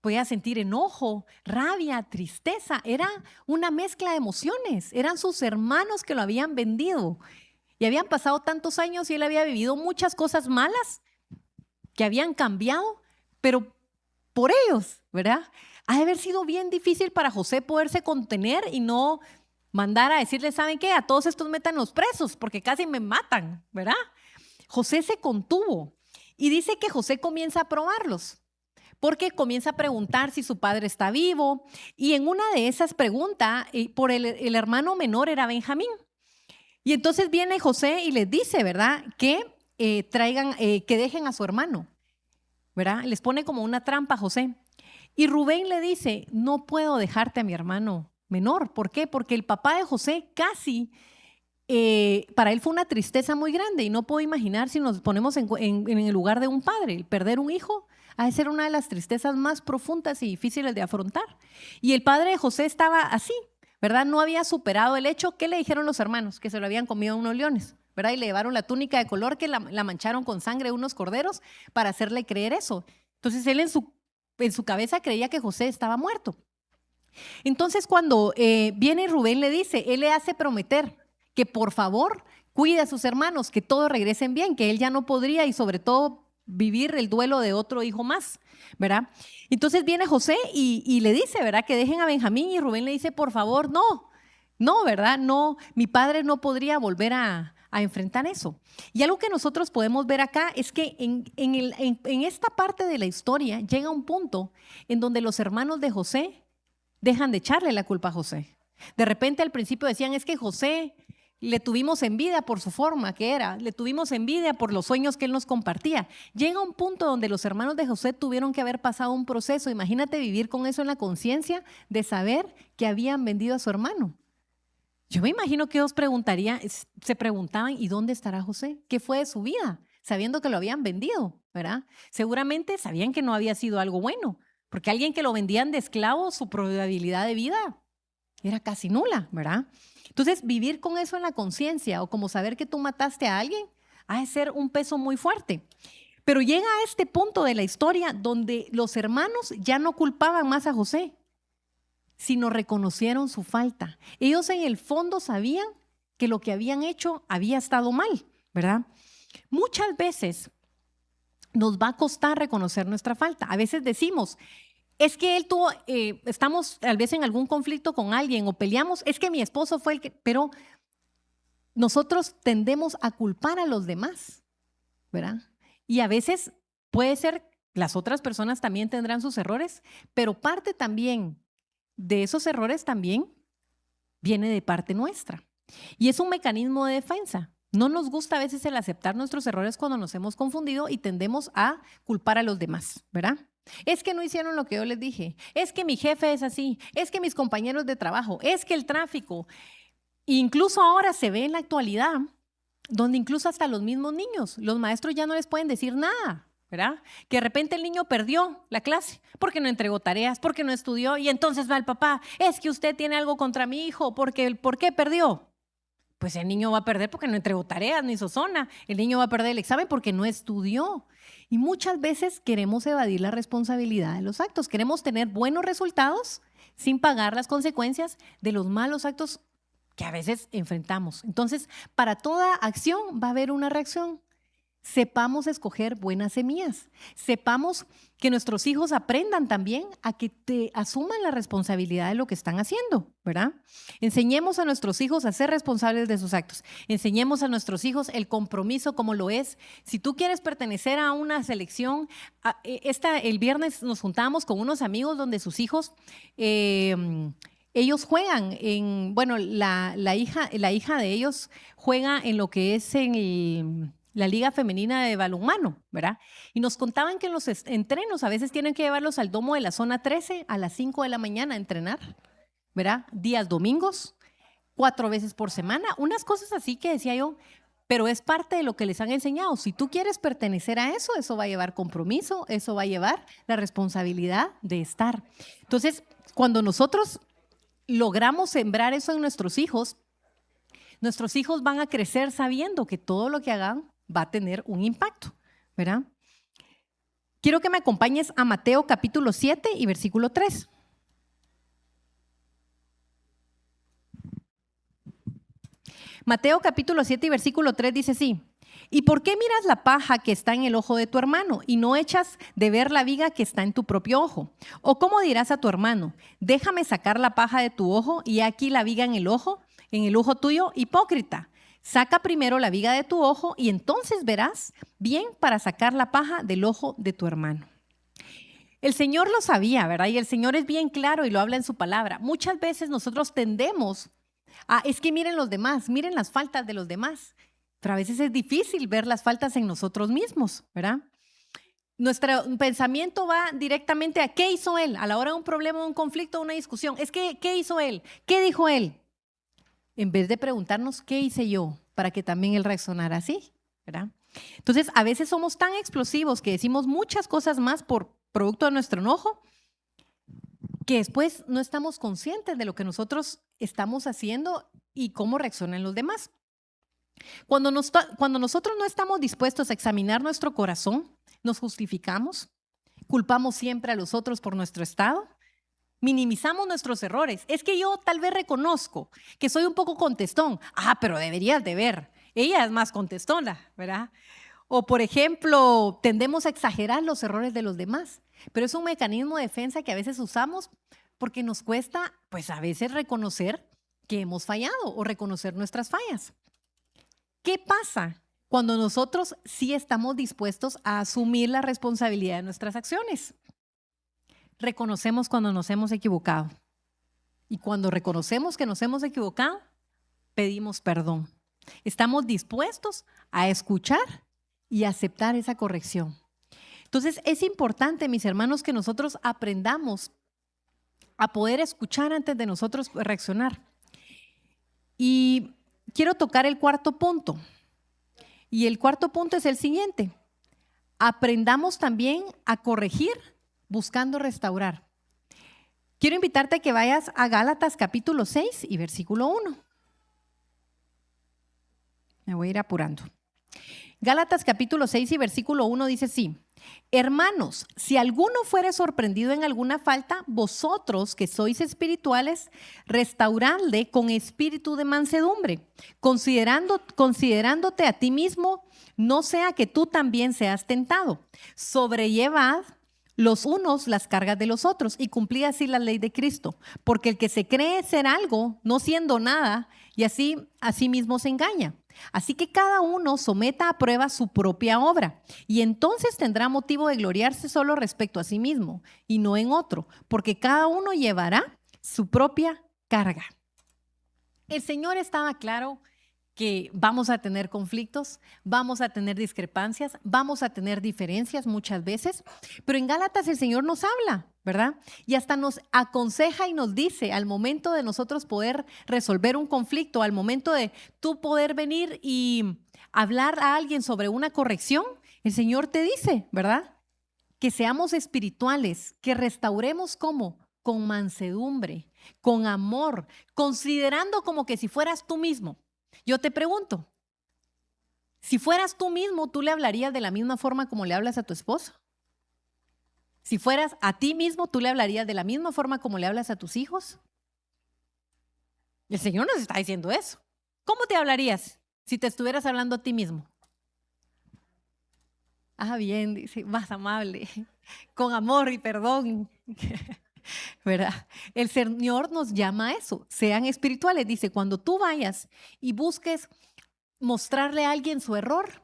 Podía sentir enojo, rabia, tristeza. Era una mezcla de emociones. Eran sus hermanos que lo habían vendido. Y habían pasado tantos años y él había vivido muchas cosas malas que habían cambiado, pero por ellos, ¿verdad? Ha de haber sido bien difícil para José poderse contener y no mandar a decirle, ¿saben qué? A todos estos métanlos presos porque casi me matan, ¿verdad? José se contuvo y dice que José comienza a probarlos porque comienza a preguntar si su padre está vivo y en una de esas preguntas, por el hermano menor era Benjamín. Y entonces viene José y les dice, ¿verdad? Que que dejen a su hermano, ¿verdad? Les pone como una trampa a José. Y Rubén le dice, no puedo dejarte a mi hermano menor. ¿Por qué? Porque el papá de José casi, para él fue una tristeza muy grande y no puedo imaginar si nos ponemos en el lugar de un padre, el perder un hijo ha de ser una de las tristezas más profundas y difíciles de afrontar. Y el padre de José estaba así, ¿verdad? No había superado el hecho. ¿Qué le dijeron los hermanos? Que se lo habían comido unos leones, ¿verdad? Y le llevaron la túnica de color que la mancharon con sangre de unos corderos para hacerle creer eso. Entonces él en su cabeza creía que José estaba muerto. Entonces cuando viene Rubén le dice, él le hace prometer que por favor cuide a sus hermanos, que todos regresen bien, que él ya no podría y sobre todo vivir el duelo de otro hijo más, ¿verdad? Entonces viene José y le dice, ¿verdad? Que dejen a Benjamín y Rubén le dice, por favor, no, ¿verdad? No, mi padre no podría volver a enfrentar eso. Y algo que nosotros podemos ver acá es que en esta parte de la historia llega un punto en donde los hermanos de José dejan de echarle la culpa a José. De repente al principio decían, es que José le tuvimos envidia por su forma que era, le tuvimos envidia por los sueños que él nos compartía. Llega un punto donde los hermanos de José tuvieron que haber pasado un proceso. Imagínate vivir con eso en la conciencia de saber que habían vendido a su hermano. Yo me imagino que se preguntaban, ¿y dónde estará José? ¿Qué fue de su vida? Sabiendo que lo habían vendido, ¿verdad? Seguramente sabían que no había sido algo bueno, porque alguien que lo vendían de esclavo, su probabilidad de vida era casi nula, ¿verdad? Entonces, vivir con eso en la conciencia o como saber que tú mataste a alguien, ha de ser un peso muy fuerte. Pero llega a este punto de la historia donde los hermanos ya no culpaban más a José, sino reconocieron su falta. Ellos en el fondo sabían que lo que habían hecho había estado mal, ¿verdad? Muchas veces nos va a costar reconocer nuestra falta. A veces decimos, es que estamos tal vez en algún conflicto con alguien o peleamos, es que mi esposo fue el que, pero nosotros tendemos a culpar a los demás, ¿verdad? Y a veces puede ser, las otras personas también tendrán sus errores, pero parte también de esos errores también viene de parte nuestra. Y es un mecanismo de defensa. No nos gusta a veces el aceptar nuestros errores cuando nos hemos confundido y tendemos a culpar a los demás, ¿verdad? Es que no hicieron lo que yo les dije, es que mi jefe es así, es que mis compañeros de trabajo, es que el tráfico. Incluso ahora se ve en la actualidad, donde incluso hasta los mismos niños, los maestros ya no les pueden decir nada, ¿verdad? Que de repente el niño perdió la clase porque no entregó tareas, porque no estudió y entonces va el papá, es que usted tiene algo contra mi hijo, ¿por qué perdió? Pues el niño va a perder porque no entregó tareas ni hizo zona. El niño va a perder el examen porque no estudió. Y muchas veces queremos evadir la responsabilidad de los actos. Queremos tener buenos resultados sin pagar las consecuencias de los malos actos que a veces enfrentamos. Entonces, para toda acción va a haber una reacción. Sepamos escoger buenas semillas. Sepamos que nuestros hijos aprendan también a que te asuman la responsabilidad de lo que están haciendo, ¿verdad? Enseñemos a nuestros hijos a ser responsables de sus actos. Enseñemos a nuestros hijos el compromiso como lo es. Si tú quieres pertenecer a una selección, el viernes nos juntábamos con unos amigos donde sus hijos... ellos juegan la hija de ellos juega en lo que es la Liga Femenina de Balonmano, ¿verdad? Y nos contaban que en los entrenos a veces tienen que llevarlos al domo de la zona 13 a las 5 de la mañana a entrenar, ¿verdad? Días domingos. 4 veces por semana, unas cosas así que decía yo, pero es parte de lo que les han enseñado. Si tú quieres pertenecer a eso, eso va a llevar compromiso, eso va a llevar la responsabilidad de estar. Entonces, cuando nosotros logramos sembrar eso en nuestros hijos van a crecer sabiendo que todo lo que hagan va a tener un impacto, ¿verdad? Quiero que me acompañes a Mateo capítulo 7 y versículo 3. Mateo capítulo 7 y versículo 3 dice así: ¿y por qué miras la paja que está en el ojo de tu hermano y no echas de ver la viga que está en tu propio ojo? ¿O cómo dirás a tu hermano, déjame sacar la paja de tu ojo y aquí la viga en el ojo tuyo? Hipócrita, saca primero la viga de tu ojo y entonces verás bien para sacar la paja del ojo de tu hermano. El Señor lo sabía, ¿verdad? Y el Señor es bien claro y lo habla en su palabra. Muchas veces nosotros tendemos es que miren los demás, miren las faltas de los demás. Pero a veces es difícil ver las faltas en nosotros mismos, ¿verdad? Nuestro pensamiento va directamente a qué hizo él a la hora de un problema, un conflicto, una discusión. Es que, ¿qué hizo él? ¿Qué dijo él? En vez de preguntarnos, ¿qué hice yo? Para que también él reaccionara así, ¿verdad? Entonces, a veces somos tan explosivos que decimos muchas cosas más por producto de nuestro enojo, que después no estamos conscientes de lo que nosotros estamos haciendo y cómo reaccionan los demás. Cuando nosotros no estamos dispuestos a examinar nuestro corazón, nos justificamos, culpamos siempre a los otros por nuestro estado, minimizamos nuestros errores. Es que yo tal vez reconozco que soy un poco contestón. Pero deberías de ver, ella es más contestona, ¿verdad? O, por ejemplo, tendemos a exagerar los errores de los demás. Pero es un mecanismo de defensa que a veces usamos porque nos cuesta, pues a veces reconocer que hemos fallado o reconocer nuestras fallas. ¿Qué pasa cuando nosotros sí estamos dispuestos a asumir la responsabilidad de nuestras acciones? Reconocemos cuando nos hemos equivocado. Y cuando reconocemos que nos hemos equivocado, pedimos perdón. Estamos dispuestos a escuchar y aceptar esa corrección. Entonces, es importante, mis hermanos, que nosotros aprendamos a poder escuchar antes de nosotros reaccionar. Y quiero tocar el cuarto punto. Y el cuarto punto es el siguiente. Aprendamos también a corregir buscando restaurar. Quiero invitarte a que vayas a Gálatas capítulo 6 y versículo 1. Me voy a ir apurando. Gálatas capítulo 6 y versículo 1 dice así: hermanos, si alguno fuere sorprendido en alguna falta, vosotros que sois espirituales, restauradle con espíritu de mansedumbre, considerándote a ti mismo, no sea que tú también seas tentado. Sobrellevad los unos las cargas de los otros y cumplid así la ley de Cristo, porque el que se cree ser algo, no siendo nada, y así mismo se engaña. Así que cada uno someta a prueba su propia obra y entonces tendrá motivo de gloriarse solo respecto a sí mismo y no en otro, porque cada uno llevará su propia carga. El Señor estaba claro que vamos a tener conflictos, vamos a tener discrepancias, vamos a tener diferencias muchas veces, pero en Gálatas el Señor nos habla, ¿verdad? Y hasta nos aconseja y nos dice al momento de nosotros poder resolver un conflicto, al momento de tú poder venir y hablar a alguien sobre una corrección, el Señor te dice, ¿verdad? Que seamos espirituales, que restauremos ¿cómo? Con mansedumbre, con amor, considerando como que si fueras tú mismo. Yo te pregunto, si fueras tú mismo, ¿tú le hablarías de la misma forma como le hablas a tu esposo? Si fueras a ti mismo, ¿tú le hablarías de la misma forma como le hablas a tus hijos? El Señor nos está diciendo eso. ¿Cómo te hablarías si te estuvieras hablando a ti mismo? Bien, dice, más amable, con amor y perdón. ¿Verdad? El Señor nos llama a eso, sean espirituales. Dice, cuando tú vayas y busques mostrarle a alguien su error,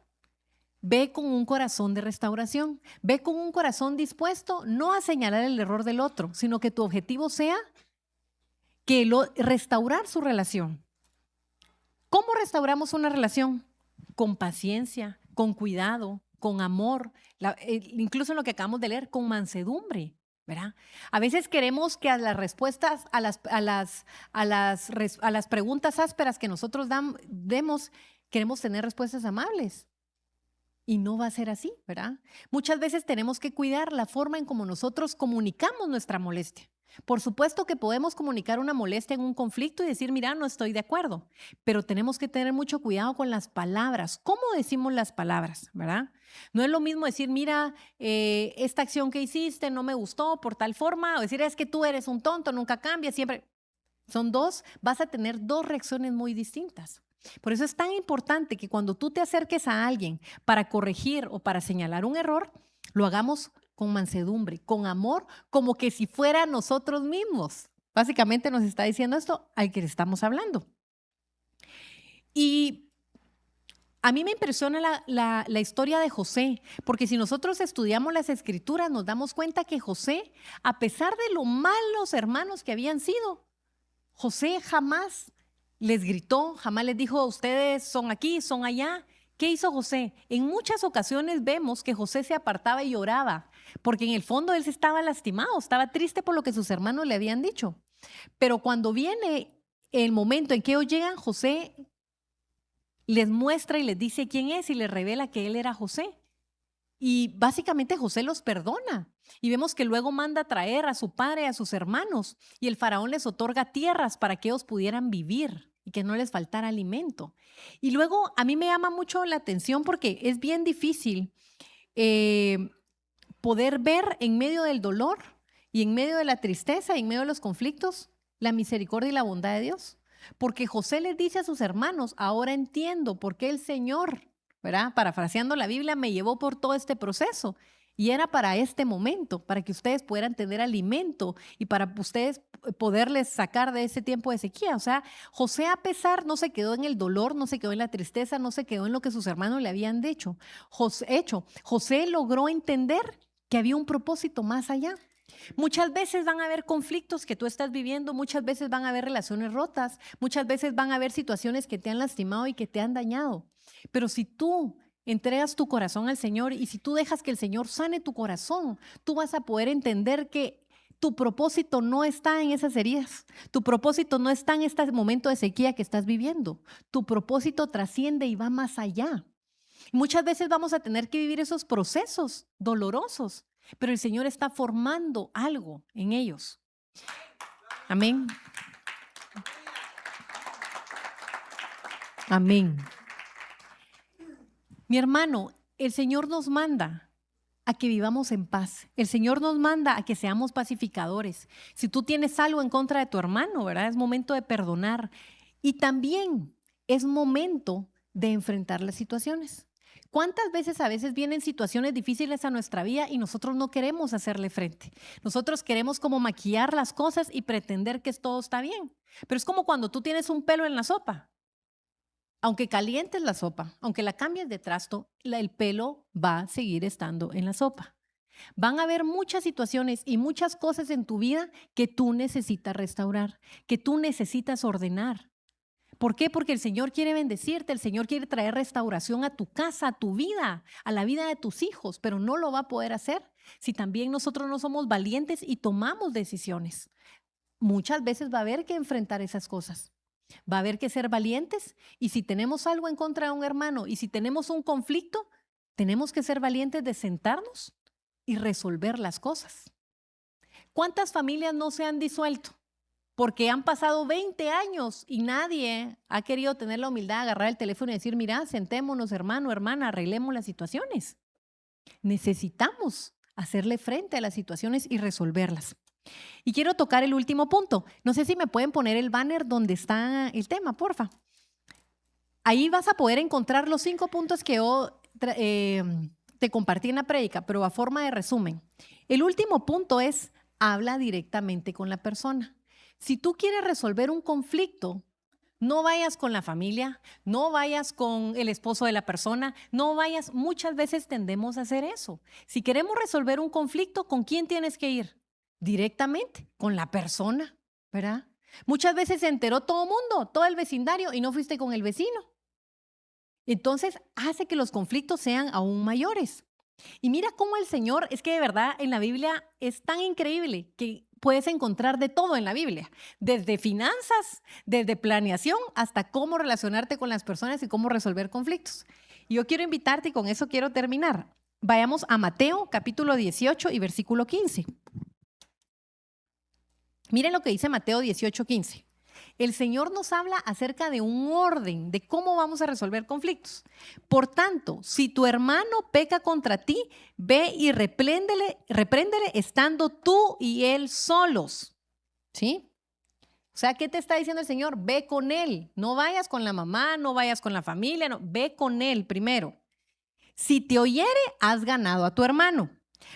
ve con un corazón de restauración, ve con un corazón dispuesto no a señalar el error del otro, sino que tu objetivo sea restaurar su relación. ¿Cómo restauramos una relación? Con paciencia, con cuidado, con amor, incluso en lo que acabamos de leer, con mansedumbre, ¿verdad? A veces queremos que a las respuestas, a las preguntas ásperas que nosotros demos, queremos tener respuestas amables. Y no va a ser así, ¿verdad? Muchas veces tenemos que cuidar la forma en cómo nosotros comunicamos nuestra molestia. Por supuesto que podemos comunicar una molestia en un conflicto y decir, mira, no estoy de acuerdo, pero tenemos que tener mucho cuidado con las palabras. ¿Cómo decimos las palabras, verdad? No es lo mismo decir, mira, esta acción que hiciste no me gustó por tal forma, o decir, es que tú eres un tonto, nunca cambias, siempre. Vas a tener dos reacciones muy distintas. Por eso es tan importante que cuando tú te acerques a alguien para corregir o para señalar un error, lo hagamos con mansedumbre, con amor, como que si fuera nosotros mismos. Básicamente nos está diciendo esto al que le estamos hablando. Y a mí me impresiona la historia de José, porque si nosotros estudiamos las escrituras nos damos cuenta que José, a pesar de lo malos hermanos que habían sido, José jamás les gritó, jamás les dijo, ustedes son aquí, son allá. ¿Qué hizo José? En muchas ocasiones vemos que José se apartaba y lloraba, porque en el fondo él se estaba lastimado, estaba triste por lo que sus hermanos le habían dicho. Pero cuando viene el momento en que ellos llegan, José les muestra y les dice quién es y les revela que él era José. Y básicamente José los perdona. Y vemos que luego manda a traer a su padre y a sus hermanos. Y el faraón les otorga tierras para que ellos pudieran vivir y que no les faltara alimento. Y luego a mí me llama mucho la atención porque es bien difícil poder ver en medio del dolor y en medio de la tristeza y en medio de los conflictos la misericordia y la bondad de Dios. Porque José les dice a sus hermanos, ahora entiendo por qué el Señor, ¿verdad? Parafraseando la Biblia, me llevó por todo este proceso. Y era para este momento, para que ustedes pudieran tener alimento y para ustedes poderles sacar de ese tiempo de sequía. O sea, José a pesar no se quedó en el dolor, no se quedó en la tristeza, no se quedó en lo que sus hermanos le habían dicho. José logró entender que había un propósito más allá. Muchas veces van a haber conflictos que tú estás viviendo, muchas veces van a haber relaciones rotas, muchas veces van a haber situaciones que te han lastimado y que te han dañado. Pero si tú entregas tu corazón al Señor y si tú dejas que el Señor sane tu corazón, tú vas a poder entender que tu propósito no está en esas heridas. Tu propósito no está en este momento de sequía que estás viviendo. Tu propósito trasciende y va más allá. Muchas veces vamos a tener que vivir esos procesos dolorosos, pero el Señor está formando algo en ellos. Amén. Amén. Mi hermano, el Señor nos manda a que vivamos en paz. El Señor nos manda a que seamos pacificadores. Si tú tienes algo en contra de tu hermano, ¿verdad? Es momento de perdonar. Y también es momento de enfrentar las situaciones. ¿Cuántas veces a veces vienen situaciones difíciles a nuestra vida y nosotros no queremos hacerle frente? Nosotros queremos como maquillar las cosas y pretender que todo está bien. Pero es como cuando tú tienes un pelo en la sopa. Aunque calientes la sopa, aunque la cambies de trasto, el pelo va a seguir estando en la sopa. Van a haber muchas situaciones y muchas cosas en tu vida que tú necesitas restaurar, que tú necesitas ordenar. ¿Por qué? Porque el Señor quiere bendecirte, el Señor quiere traer restauración a tu casa, a tu vida, a la vida de tus hijos, pero no lo va a poder hacer si también nosotros no somos valientes y tomamos decisiones. Muchas veces va a haber que enfrentar esas cosas. Va a haber que ser valientes y si tenemos algo en contra de un hermano y si tenemos un conflicto, tenemos que ser valientes de sentarnos y resolver las cosas. ¿Cuántas familias no se han disuelto? Porque han pasado 20 años y nadie ha querido tener la humildad de agarrar el teléfono y decir, mira, sentémonos hermano, hermana, arreglemos las situaciones. Necesitamos hacerle frente a las situaciones y resolverlas. Y quiero tocar el último punto. No sé si me pueden poner el banner donde está el tema, porfa. Ahí vas a poder encontrar los 5 puntos que yo te compartí en la prédica, pero a forma de resumen. El último punto es, habla directamente con la persona. Si tú quieres resolver un conflicto, no vayas con la familia, no vayas con el esposo de la persona, no vayas, muchas veces tendemos a hacer eso. Si queremos resolver un conflicto, ¿con quién tienes que ir? Directamente, con la persona, ¿verdad? Muchas veces se enteró todo el mundo, todo el vecindario y no fuiste con el vecino. Entonces hace que los conflictos sean aún mayores. Y mira cómo el Señor, es que de verdad en la Biblia es tan increíble que puedes encontrar de todo en la Biblia, desde finanzas, desde planeación, hasta cómo relacionarte con las personas y cómo resolver conflictos. Y yo quiero invitarte, y con eso quiero terminar. Vayamos a Mateo capítulo 18 y versículo 15. Miren lo que dice Mateo 18, 15. El Señor nos habla acerca de un orden, de cómo vamos a resolver conflictos. Por tanto, si tu hermano peca contra ti, ve y repréndele estando tú y él solos. ¿Sí? O sea, ¿qué te está diciendo el Señor? Ve con él. No vayas con la mamá, no vayas con la familia, no, ve con él primero. Si te oyere, has ganado a tu hermano.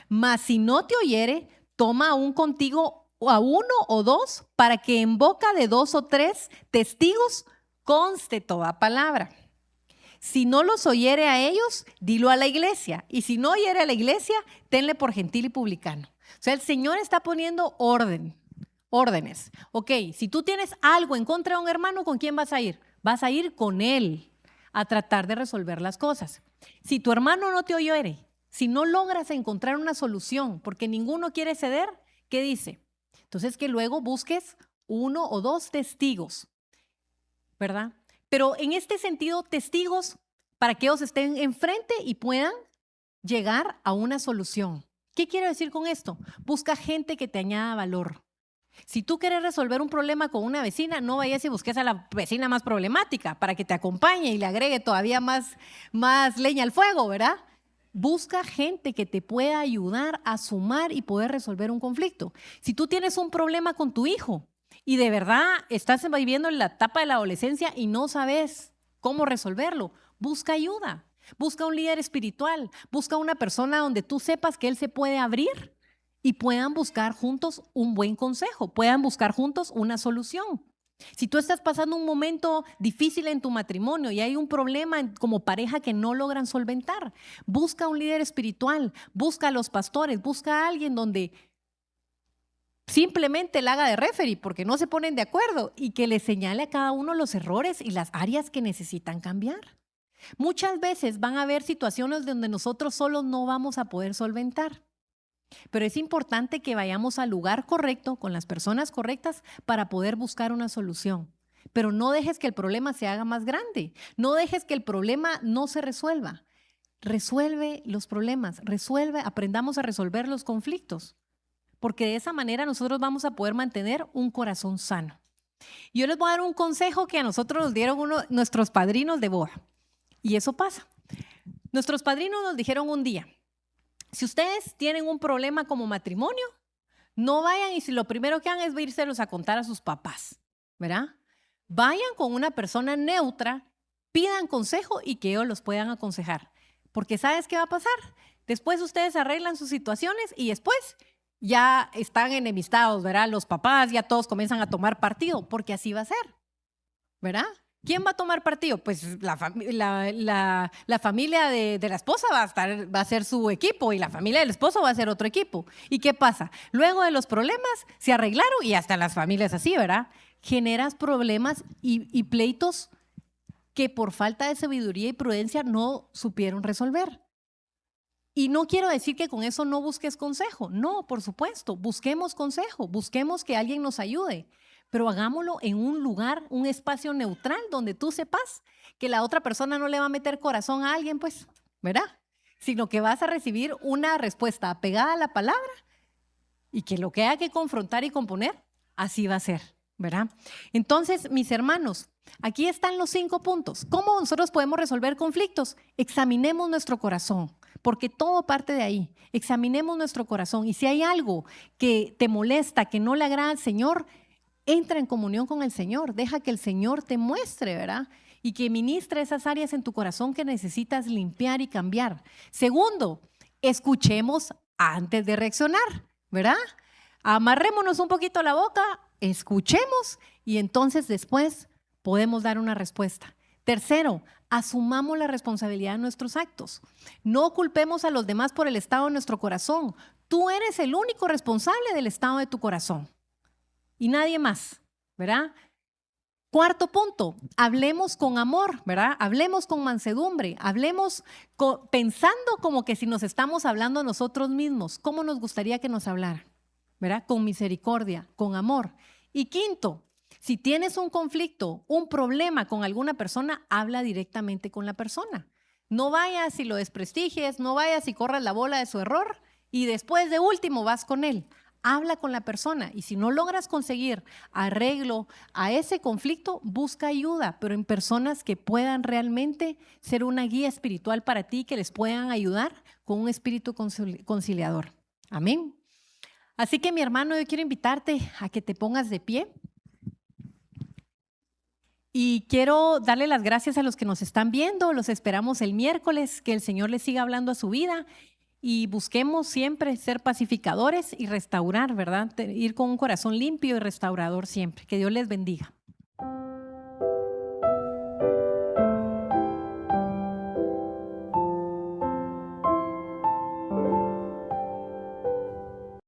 Mas si no te oyere, toma aún contigo a uno o dos, para que en boca de dos o tres testigos conste toda palabra. Si no los oyere a ellos, dilo a la iglesia. Y si no oyere a la iglesia, tenle por gentil y publicano. O sea, el Señor está poniendo órdenes. Ok, si tú tienes algo en contra de un hermano, ¿con quién vas a ir? Vas a ir con él a tratar de resolver las cosas. Si tu hermano no te oyere, si no logras encontrar una solución, porque ninguno quiere ceder, ¿qué dice? Entonces que luego busques uno o dos testigos, ¿verdad? Pero en este sentido, testigos para que ellos estén enfrente y puedan llegar a una solución. ¿Qué quiero decir con esto? Busca gente que te añada valor. Si tú quieres resolver un problema con una vecina, no vayas y busques a la vecina más problemática para que te acompañe y le agregue todavía más leña al fuego, ¿verdad? Busca gente que te pueda ayudar a sumar y poder resolver un conflicto. Si tú tienes un problema con tu hijo y de verdad estás viviendo en la etapa de la adolescencia y no sabes cómo resolverlo, busca ayuda. Busca un líder espiritual. Busca una persona donde tú sepas que él se puede abrir y puedan buscar juntos un buen consejo, puedan buscar juntos una solución. Si tú estás pasando un momento difícil en tu matrimonio y hay un problema como pareja que no logran solventar, busca un líder espiritual, busca a los pastores, busca a alguien donde simplemente la haga de referee porque no se ponen de acuerdo y que le señale a cada uno los errores y las áreas que necesitan cambiar. Muchas veces van a haber situaciones donde nosotros solos no vamos a poder solventar. Pero es importante que vayamos al lugar correcto, con las personas correctas, para poder buscar una solución. Pero no dejes que el problema se haga más grande. No dejes que el problema no se resuelva. Resuelve los problemas, aprendamos a resolver los conflictos. Porque de esa manera nosotros vamos a poder mantener un corazón sano. Yo les voy a dar un consejo que a nosotros nos dieron nuestros padrinos de boda. Y eso pasa. Nuestros padrinos nos dijeron un día: si ustedes tienen un problema como matrimonio, no vayan y si lo primero que hagan es irselos a contar a sus papás, ¿verdad? Vayan con una persona neutra, pidan consejo y que ellos los puedan aconsejar. Porque ¿sabes qué va a pasar? Después ustedes arreglan sus situaciones y después ya están enemistados, ¿verdad? Los papás ya todos comienzan a tomar partido, porque así va a ser, ¿verdad? ¿Quién va a tomar partido? Pues la familia de la esposa va a ser su equipo y la familia del esposo va a ser otro equipo. ¿Y qué pasa? Luego de los problemas se arreglaron y hasta las familias así, ¿verdad? Generas problemas y pleitos que por falta de sabiduría y prudencia no supieron resolver. Y no quiero decir que con eso no busques consejo. No, por supuesto, busquemos consejo, busquemos que alguien nos ayude. Pero hagámoslo en un lugar, un espacio neutral donde tú sepas que la otra persona no le va a meter corazón a alguien, pues, ¿verdad? Sino que vas a recibir una respuesta apegada a la palabra y que lo que haya que confrontar y componer, así va a ser, ¿verdad? Entonces, mis hermanos, aquí están los 5 puntos. ¿Cómo nosotros podemos resolver conflictos? Examinemos nuestro corazón, porque todo parte de ahí. Examinemos nuestro corazón y si hay algo que te molesta, que no le agrada al Señor, entra en comunión con el Señor, deja que el Señor te muestre, ¿verdad? Y que ministre esas áreas en tu corazón que necesitas limpiar y cambiar. Segundo, escuchemos antes de reaccionar, ¿verdad? Amarrémonos un poquito la boca, escuchemos y entonces después podemos dar una respuesta. Tercero, asumamos la responsabilidad de nuestros actos. No culpemos a los demás por el estado de nuestro corazón. Tú eres el único responsable del estado de tu corazón. Y nadie más, ¿verdad? Cuarto punto, hablemos con amor, ¿verdad? Hablemos con mansedumbre, hablemos pensando como que si nos estamos hablando a nosotros mismos, ¿cómo nos gustaría que nos hablara? ¿Verdad? Con misericordia, con amor. Y quinto, si tienes un conflicto, un problema con alguna persona, habla directamente con la persona. No vayas y lo desprestigies, no vayas y corras la bola de su error y después de último vas con él. Habla con la persona y si no logras conseguir arreglo a ese conflicto, busca ayuda, pero en personas que puedan realmente ser una guía espiritual para ti, que les puedan ayudar con un espíritu conciliador. Amén. Así que mi hermano, yo quiero invitarte a que te pongas de pie. Y quiero darle las gracias a los que nos están viendo. Los esperamos el miércoles, que el Señor les siga hablando a su vida y busquemos siempre ser pacificadores y restaurar, ¿verdad? Ir con un corazón limpio y restaurador siempre. Que Dios les bendiga.